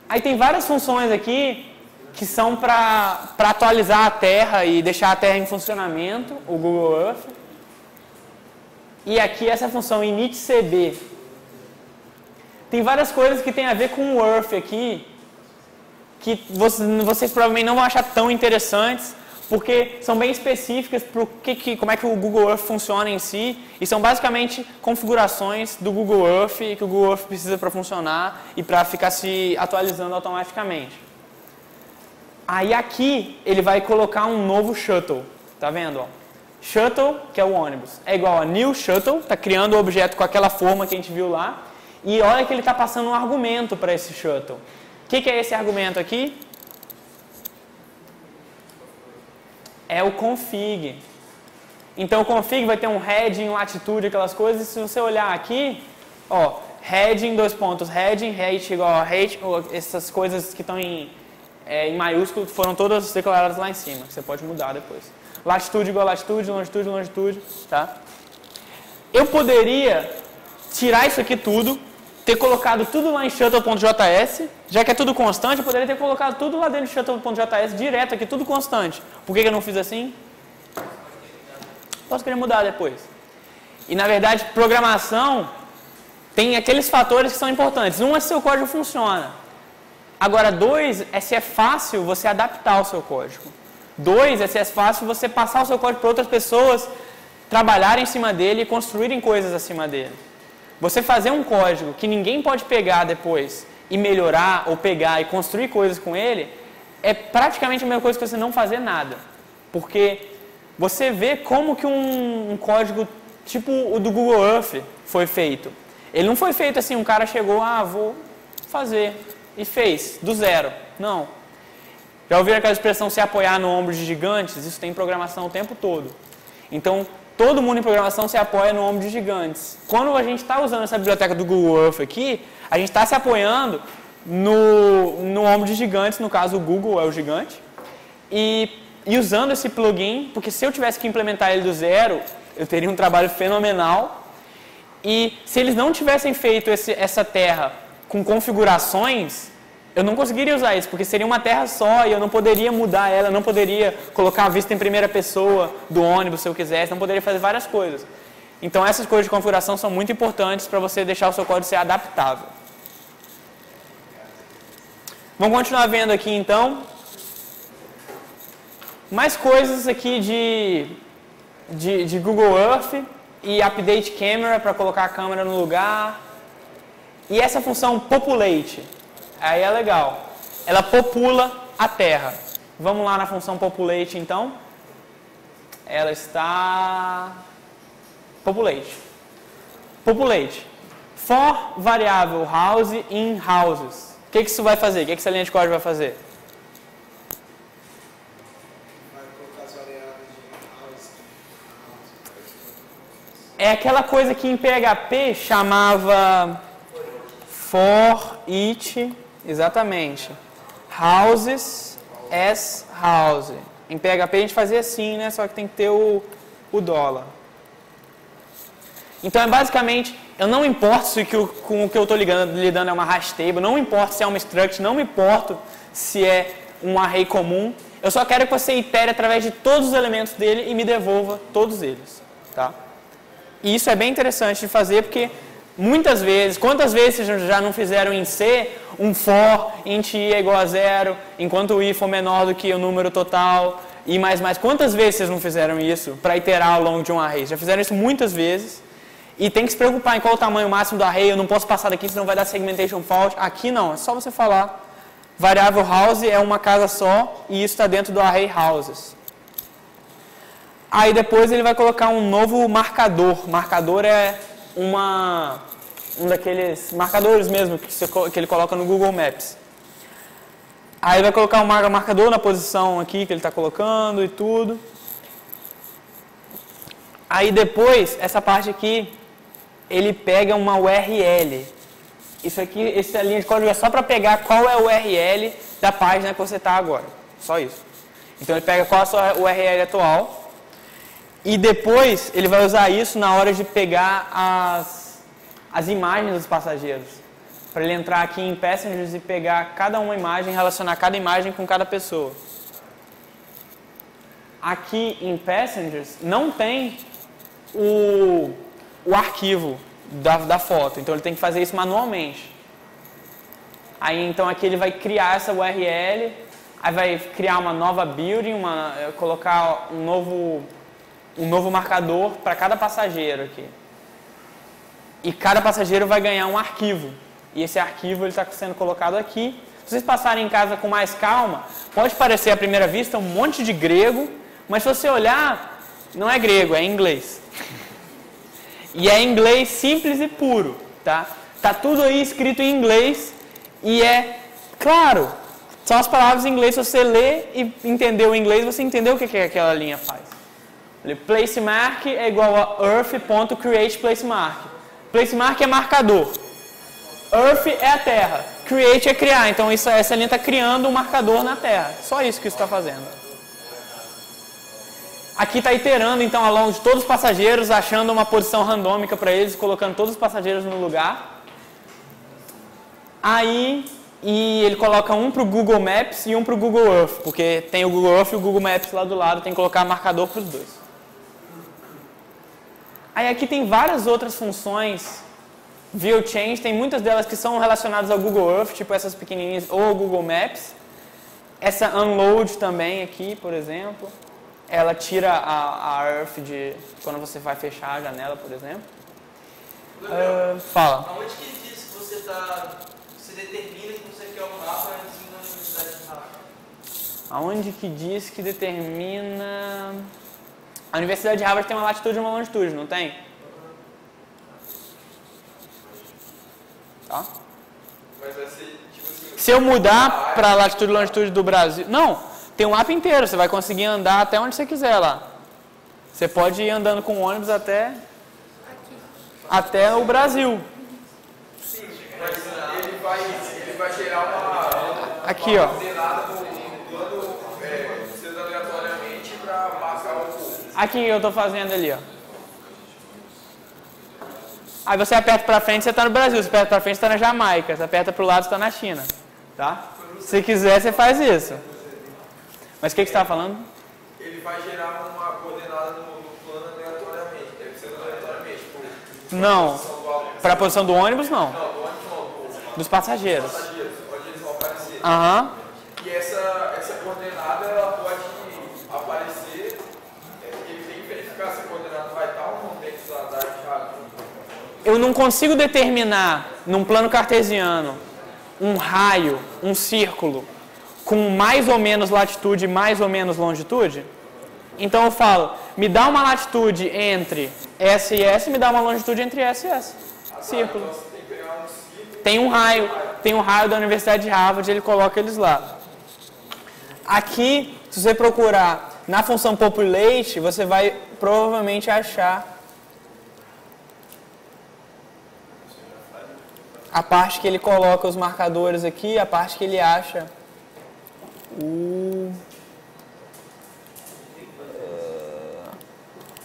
Aí tem várias funções aqui que são para atualizar a Terra e deixar a Terra em funcionamento, o Google Earth. E aqui essa função initcb. Tem várias coisas que tem a ver com o Earth aqui, que vocês provavelmente não vão achar tão interessantes, porque são bem específicas para como é que o Google Earth funciona em si, e são basicamente configurações do Google Earth que o Google Earth precisa para funcionar e para ficar se atualizando automaticamente. Aí aqui ele vai colocar um novo shuttle, tá vendo? Ó? Shuttle, que é o ônibus, é igual a new shuttle, está criando o objeto com aquela forma que a gente viu lá, e olha que ele está passando um argumento para esse shuttle. O que é esse argumento aqui? É o config. Então o config vai ter um heading, latitude, aquelas coisas, e se você olhar aqui, ó, heading, heading, height igual a height, essas coisas que estão em maiúsculo foram todas declaradas lá em cima, que você pode mudar depois. Latitude igual a latitude, longitude, longitude, tá? Eu poderia tirar isso aqui tudo, ter colocado tudo lá em shuttle.js, já que é tudo constante, eu poderia ter colocado tudo lá dentro de shuttle.js direto aqui, tudo constante. Por que eu não fiz assim? Posso querer mudar depois. E na verdade, programação tem aqueles fatores que são importantes. Um é se o seu código funciona. Agora, dois é se é fácil você adaptar o seu código. Dois é se é fácil você passar o seu código para outras pessoas trabalharem em cima dele e construírem coisas acima dele. Você fazer um código que ninguém pode pegar depois e melhorar ou pegar e construir coisas com ele é praticamente a mesma coisa que você não fazer nada. Porque você vê como que um código tipo o do Google Earth foi feito. Ele não foi feito assim, um cara chegou, vou fazer e fez, do zero. Não. Já ouviram aquela expressão se apoiar no ombro de gigantes? Isso tem em programação o tempo todo. Então, todo mundo em programação se apoia no ombro de gigantes. Quando a gente está usando essa biblioteca do Google Earth aqui, a gente está se apoiando no ombro de gigantes, no caso o Google é o gigante, e usando esse plugin, porque se eu tivesse que implementar ele do zero, eu teria um trabalho fenomenal, e se eles não tivessem feito essa terra com configurações, eu não conseguiria usar isso, porque seria uma terra só e eu não poderia mudar ela, não poderia colocar a vista em primeira pessoa do ônibus se eu quisesse, não poderia fazer várias coisas. Então essas coisas de configuração são muito importantes para você deixar o seu código ser adaptável. Vamos continuar vendo aqui então. Mais coisas aqui de Google Earth e Update Camera para colocar a câmera no lugar. E essa função Populate. Aí é legal. Ela popula a Terra. Vamos lá na função populate então. Ela está... Populate. Populate. For variável house in houses. O que isso vai fazer? O que essa linha de código vai fazer? Vai colocar as variáveis de house. É aquela coisa que em PHP chamava for each... Exatamente. Houses as house. Em PHP a gente fazia assim, né? Só que tem que ter o dólar. Então é basicamente, eu não importo se com o que eu estou lidando é uma hash table, não importa se é uma struct, não me importo se é um array comum. Eu só quero que você itere através de todos os elementos dele e me devolva todos eles. Tá? E isso é bem interessante de fazer porque muitas vezes, quantas vezes vocês já não fizeram em C um for int i é igual a 0, enquanto o i for menor do que o número total, i mais. Quantas vezes vocês não fizeram isso para iterar ao longo de um array? Já fizeram isso muitas vezes e tem que se preocupar em qual o tamanho máximo do array, eu não posso passar daqui senão vai dar segmentation fault. Aqui não, é só você falar variável house é uma casa só e isso está dentro do array houses. Aí depois ele vai colocar um novo marcador. Marcador é um daqueles marcadores mesmo que ele coloca no Google Maps. Aí vai colocar um marcador na posição aqui que ele está colocando e tudo. Aí depois, essa parte aqui, ele pega uma URL. Isso aqui, essa linha de código é só para pegar qual é a URL da página que você está agora. Só isso. Então ele pega qual é a sua URL atual. E depois ele vai usar isso na hora de pegar as imagens dos passageiros. Para ele entrar aqui em Passengers e pegar cada uma imagem, relacionar cada imagem com cada pessoa. Aqui em Passengers não tem o arquivo da foto, então ele tem que fazer isso manualmente. Aí então aqui ele vai criar essa URL, aí vai criar uma nova building, colocar um novo marcador para cada passageiro aqui. E cada passageiro vai ganhar um arquivo. E esse arquivo está sendo colocado aqui. Se vocês passarem em casa com mais calma, pode parecer à primeira vista um monte de grego, mas se você olhar, não é grego, é inglês. E é inglês simples e puro, tá? Tá tudo aí escrito em inglês e é claro, são as palavras em inglês. Se você ler e entender o inglês, você entendeu o que aquela linha faz. Placemark é igual a earth.createPlacemark. Placemark é marcador. Earth é a terra. Create é criar. Então essa linha está criando um marcador na terra. Só isso que isso está fazendo. Aqui está iterando então ao longo de todos os passageiros, achando uma posição randômica para eles, colocando todos os passageiros no lugar. Aí ele coloca um para o Google Maps e um para o Google Earth, porque tem o Google Earth e o Google Maps lá do lado, tem que colocar marcador para os dois. Aí aqui tem várias outras funções. View Change, tem muitas delas que são relacionadas ao Google Earth, tipo essas pequenininhas, ou ao Google Maps. Essa Unload também aqui, por exemplo. Ela tira a Earth de quando você vai fechar a janela, por exemplo. Fala. Aonde que diz que você determina que você quer um mapa antes da Universidade de Harvard? Aonde que diz que determina... A Universidade de Harvard tem uma latitude e uma longitude, não tem? Tá? Mas vai ser, tipo assim, se eu mudar para a latitude e longitude do Brasil... Não, tem um mapa inteiro, você vai conseguir andar até onde você quiser lá. Você pode ir andando com ônibus até o Brasil. Sim, mas ele vai gerar uma aqui, ó. coordenada no plano sendo aleatoriamente para marcar o curso. Aqui eu estou fazendo ali, ó. Aí você aperta para frente, você está no Brasil. Se aperta para frente, você está na Jamaica. Se aperta para o lado, você está na China. Tá? Se quiser, você faz isso. Mas o que você estava falando? Ele vai gerar uma coordenada no plano aleatoriamente. Deve ser aleatoriamente. Não. Para a posição do ônibus, não. Não, do ônibus não. Dos passageiros. Passageiros, onde eles vão aparecer. Aham. E essa coordenada, ela pode aparecer. Ele tem que verificar se a coordenada vai estar ou não dentro da chave. Eu não consigo determinar, num plano cartesiano, um raio, um círculo, com mais ou menos latitude e mais ou menos longitude. Então eu falo, me dá uma latitude entre S e S, me dá uma longitude entre S e S. Círculo. Então você tem que pegar um círculo. Tem um raio da Universidade de Harvard, ele coloca eles lá. Aqui, se você procurar na função populate, você vai provavelmente achar a parte que ele coloca os marcadores aqui, a parte que ele acha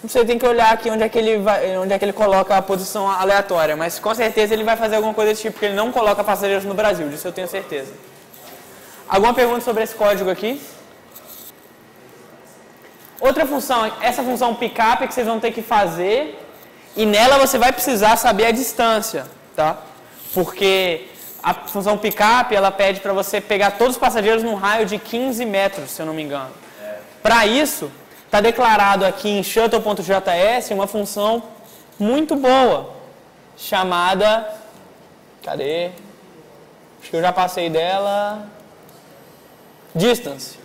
Você tem que olhar aqui onde é que ele coloca a posição aleatória, mas com certeza ele vai fazer alguma coisa desse tipo, porque ele não coloca passageiros no Brasil, disso eu tenho certeza. Alguma pergunta sobre esse código aqui? Outra função, essa função pickup que vocês vão ter que fazer, e nela você vai precisar saber a distância, tá? Porque a função pickup, ela pede para você pegar todos os passageiros num raio de 15 metros, se eu não me engano. Para isso, está declarado aqui em shuttle.js uma função muito boa, chamada... Cadê? Acho que eu já passei dela. Distance.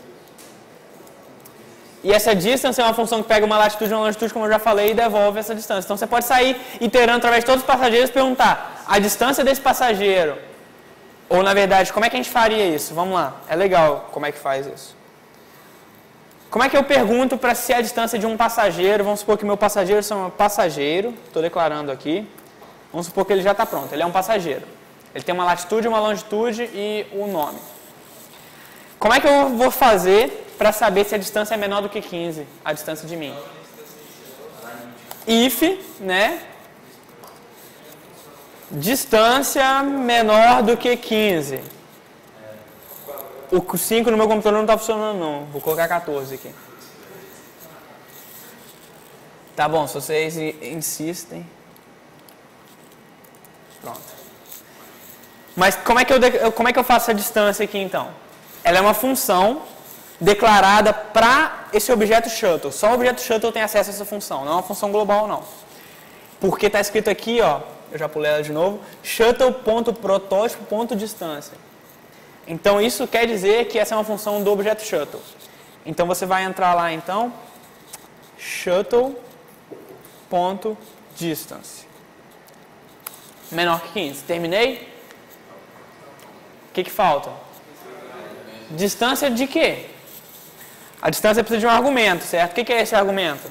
E essa distance é uma função que pega uma latitude e uma longitude, como eu já falei, e devolve essa distância. Então você pode sair iterando através de todos os passageiros e perguntar a distância desse passageiro. Ou, na verdade, como é que a gente faria isso? Vamos lá, é legal como é que faz isso. Como é que eu pergunto para se a distância de um passageiro, vamos supor que meu passageiro é um passageiro, estou declarando aqui, vamos supor que ele já está pronto, ele é um passageiro. Ele tem uma latitude, uma longitude e um nome. Como é que eu vou fazer para saber se a distância é menor do que 15, a distância de mim? If, né? Distância menor do que 15. O 5 no meu computador não está funcionando não, vou colocar 14 aqui. Tá bom, se vocês insistem. Pronto. Mas como é que eu faço a distância aqui então? Ela é uma função declarada para esse objeto shuttle. Só o objeto shuttle tem acesso a essa função, não é uma função global não. Porque está escrito aqui, ó, eu já pulei ela de novo, shuttle.protótipo.distância. Então isso quer dizer que essa é uma função do objeto shuttle. Então você vai entrar lá então, shuttle.distance. Menor que 15. Terminei? O que falta? Distância de quê? A distância precisa de um argumento, certo? O que é esse argumento?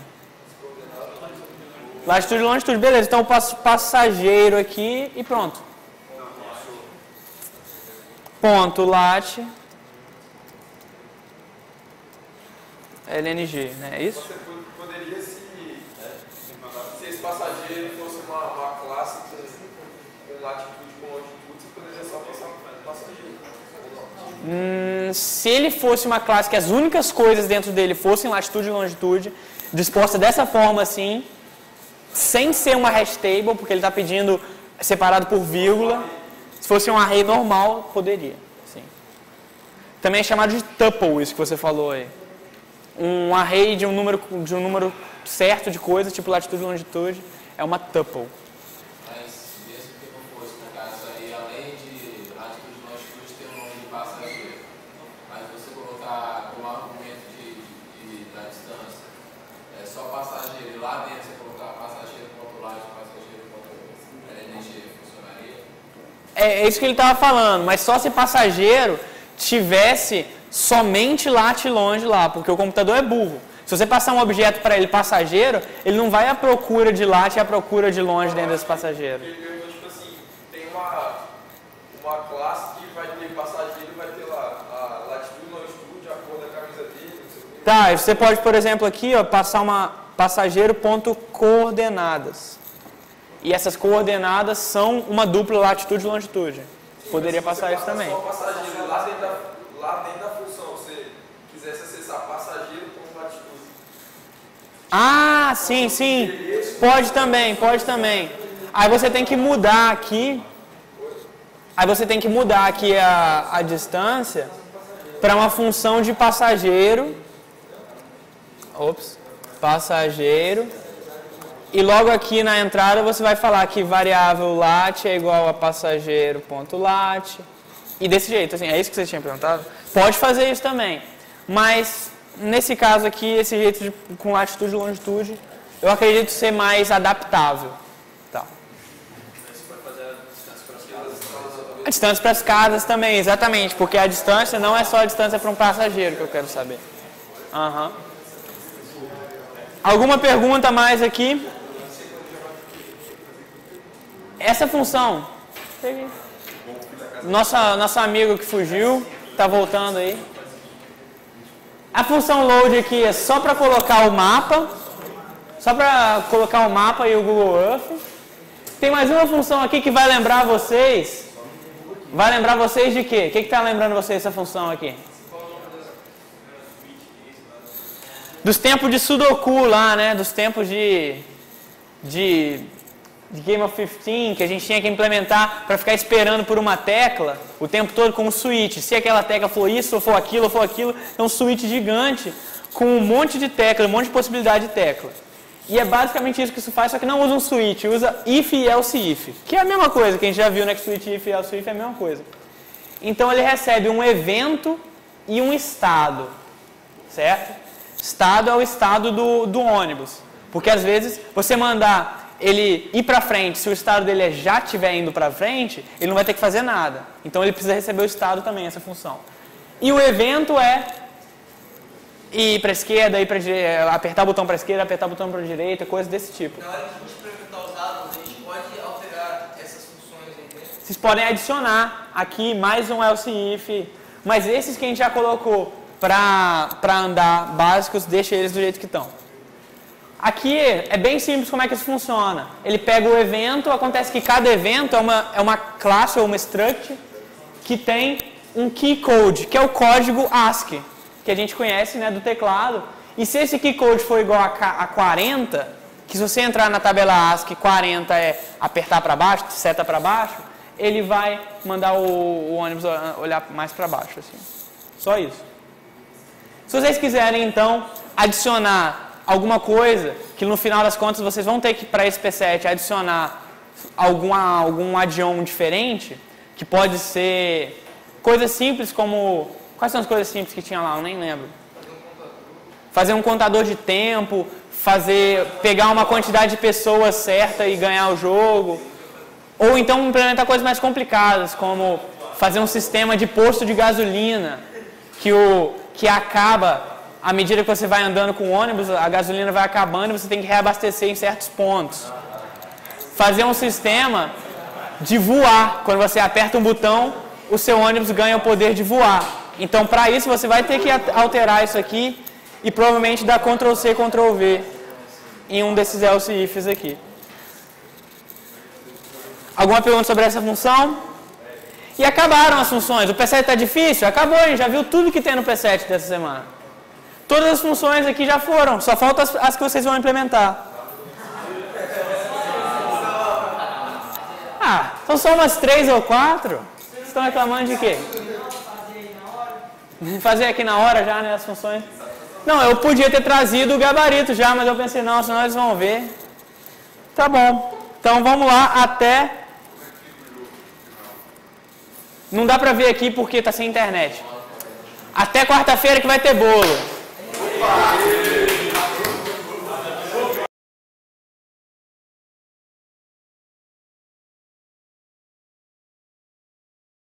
Latitude e longitude. Beleza, então eu passo passageiro aqui e pronto. Ponto lat LNG, né? É isso? Você poderia, se esse passageiro fosse uma classe com latitude e com longitude, você poderia só passar passageiro. Se ele fosse uma classe que as únicas coisas dentro dele fossem latitude e longitude, disposta dessa forma assim, sem ser uma hash table, porque ele está pedindo separado por vírgula. Se fosse um array normal, poderia. Sim. Também é chamado de tuple, isso que você falou aí. Um array de um número certo de coisas, tipo latitude e longitude, é uma tuple. Mas mesmo que não fosse, no caso aí, além de latitude e longitude, ter um nome de passageiro. Mas você colocar como argumento da distância, é só passageiro, e lá dentro você colocar passageiro.lat, passageiro.LNG, funcionaria? É isso que ele estava falando, mas só se passageiro tivesse somente lat e longe lá, porque o computador é burro. Se você passar um objeto para ele passageiro, ele não vai à procura de lat e à procura de longe dentro desse passageiro. Tipo assim, tem uma classe que vai ter passageiro, vai ter lá a latitude e longitude, a cor da camisa dele, não sei o que. Tá, e você pode, por exemplo, aqui, ó, passar uma passageiro.coordenadas. E essas coordenadas são uma dupla latitude e longitude. Poderia passar isso também. Só passageiro lá dentro da função, você quisesse acessar passageiro com latitude. Ah, sim, sim. Pode também. Aí você tem que mudar aqui. A distância para uma função de passageiro. Passageiro. E logo aqui na entrada você vai falar que variável lat é igual a passageiro.lat. E desse jeito, assim, é isso que você tinha perguntado? Pode fazer isso também. Mas, nesse caso aqui, esse jeito com latitude e longitude, eu acredito ser mais adaptável. Tá. A distância para as casas também, exatamente. Porque a distância não é só a distância para um passageiro que eu quero saber. Alguma pergunta mais aqui? Essa função, nosso amigo que fugiu, está voltando aí. A função load aqui é só para colocar o mapa, e o Google Earth. Tem mais uma função aqui que vai lembrar vocês. Vai lembrar vocês de quê? O que está lembrando vocês essa função aqui? Dos tempos de Sudoku lá, né? Dos tempos de Game of 15, que a gente tinha que implementar para ficar esperando por uma tecla o tempo todo com um switch. Se aquela tecla for isso, ou for aquilo, é um switch gigante com um monte de tecla, um monte de possibilidade de tecla. E é basicamente isso que isso faz, só que não usa um switch, usa if e else if, que é a mesma coisa, que a gente já viu, né, que switch if e else if é a mesma coisa. Então ele recebe um evento e um estado, certo? Estado é o estado do ônibus. Porque às vezes você mandar ele ir para frente, se o estado dele já estiver indo para frente, ele não vai ter que fazer nada. Então ele precisa receber o estado também, essa função. E o evento é ir para a esquerda, ir para direita, apertar o botão para a esquerda, apertar o botão para a direita, coisas desse tipo. Na hora que a gente implementar os dados, a gente pode alterar essas funções aí, né? Vocês podem adicionar aqui mais um else if, mas esses que a gente já colocou para andar básicos, deixa eles do jeito que estão. Aqui é bem simples como é que isso funciona. Ele pega o evento, acontece que cada evento é uma classe ou uma struct que tem um key code, que é o código ASCII, que a gente conhece, né, do teclado. E se esse key code for igual a 40, que se você entrar na tabela ASCII, 40 é apertar para baixo, seta para baixo, ele vai mandar o ônibus olhar mais para baixo, assim. Só isso. Se vocês quiserem, então, adicionar alguma coisa, que no final das contas vocês vão ter que, para esse P7, adicionar algum add-on diferente, que pode ser coisas simples como... Quais são as coisas simples que tinha lá? Eu nem lembro. Fazer um contador de tempo, pegar uma quantidade de pessoas certa e ganhar o jogo. Ou então implementar coisas mais complicadas, como fazer um sistema de posto de gasolina, que acaba, à medida que você vai andando com o ônibus, a gasolina vai acabando e você tem que reabastecer em certos pontos. Fazer um sistema de voar. Quando você aperta um botão, o seu ônibus ganha o poder de voar. Então, para isso, você vai ter que alterar isso aqui e provavelmente dar Ctrl+C, Ctrl+V em um desses else ifs aqui. Alguma pergunta sobre essa função? E acabaram as funções. O P7 está difícil? Acabou, a gente já viu tudo que tem no P7 dessa semana. Todas as funções aqui já foram, só faltam as que vocês vão implementar. São só umas 3 ou 4? Vocês estão reclamando de quê? Fazer aqui na hora já, né, as funções? Não, eu podia ter trazido o gabarito já, mas eu pensei, não, senão eles vão ver. Tá bom. Então vamos lá até... Não dá pra ver aqui porque tá sem internet. Até quarta-feira que vai ter bolo.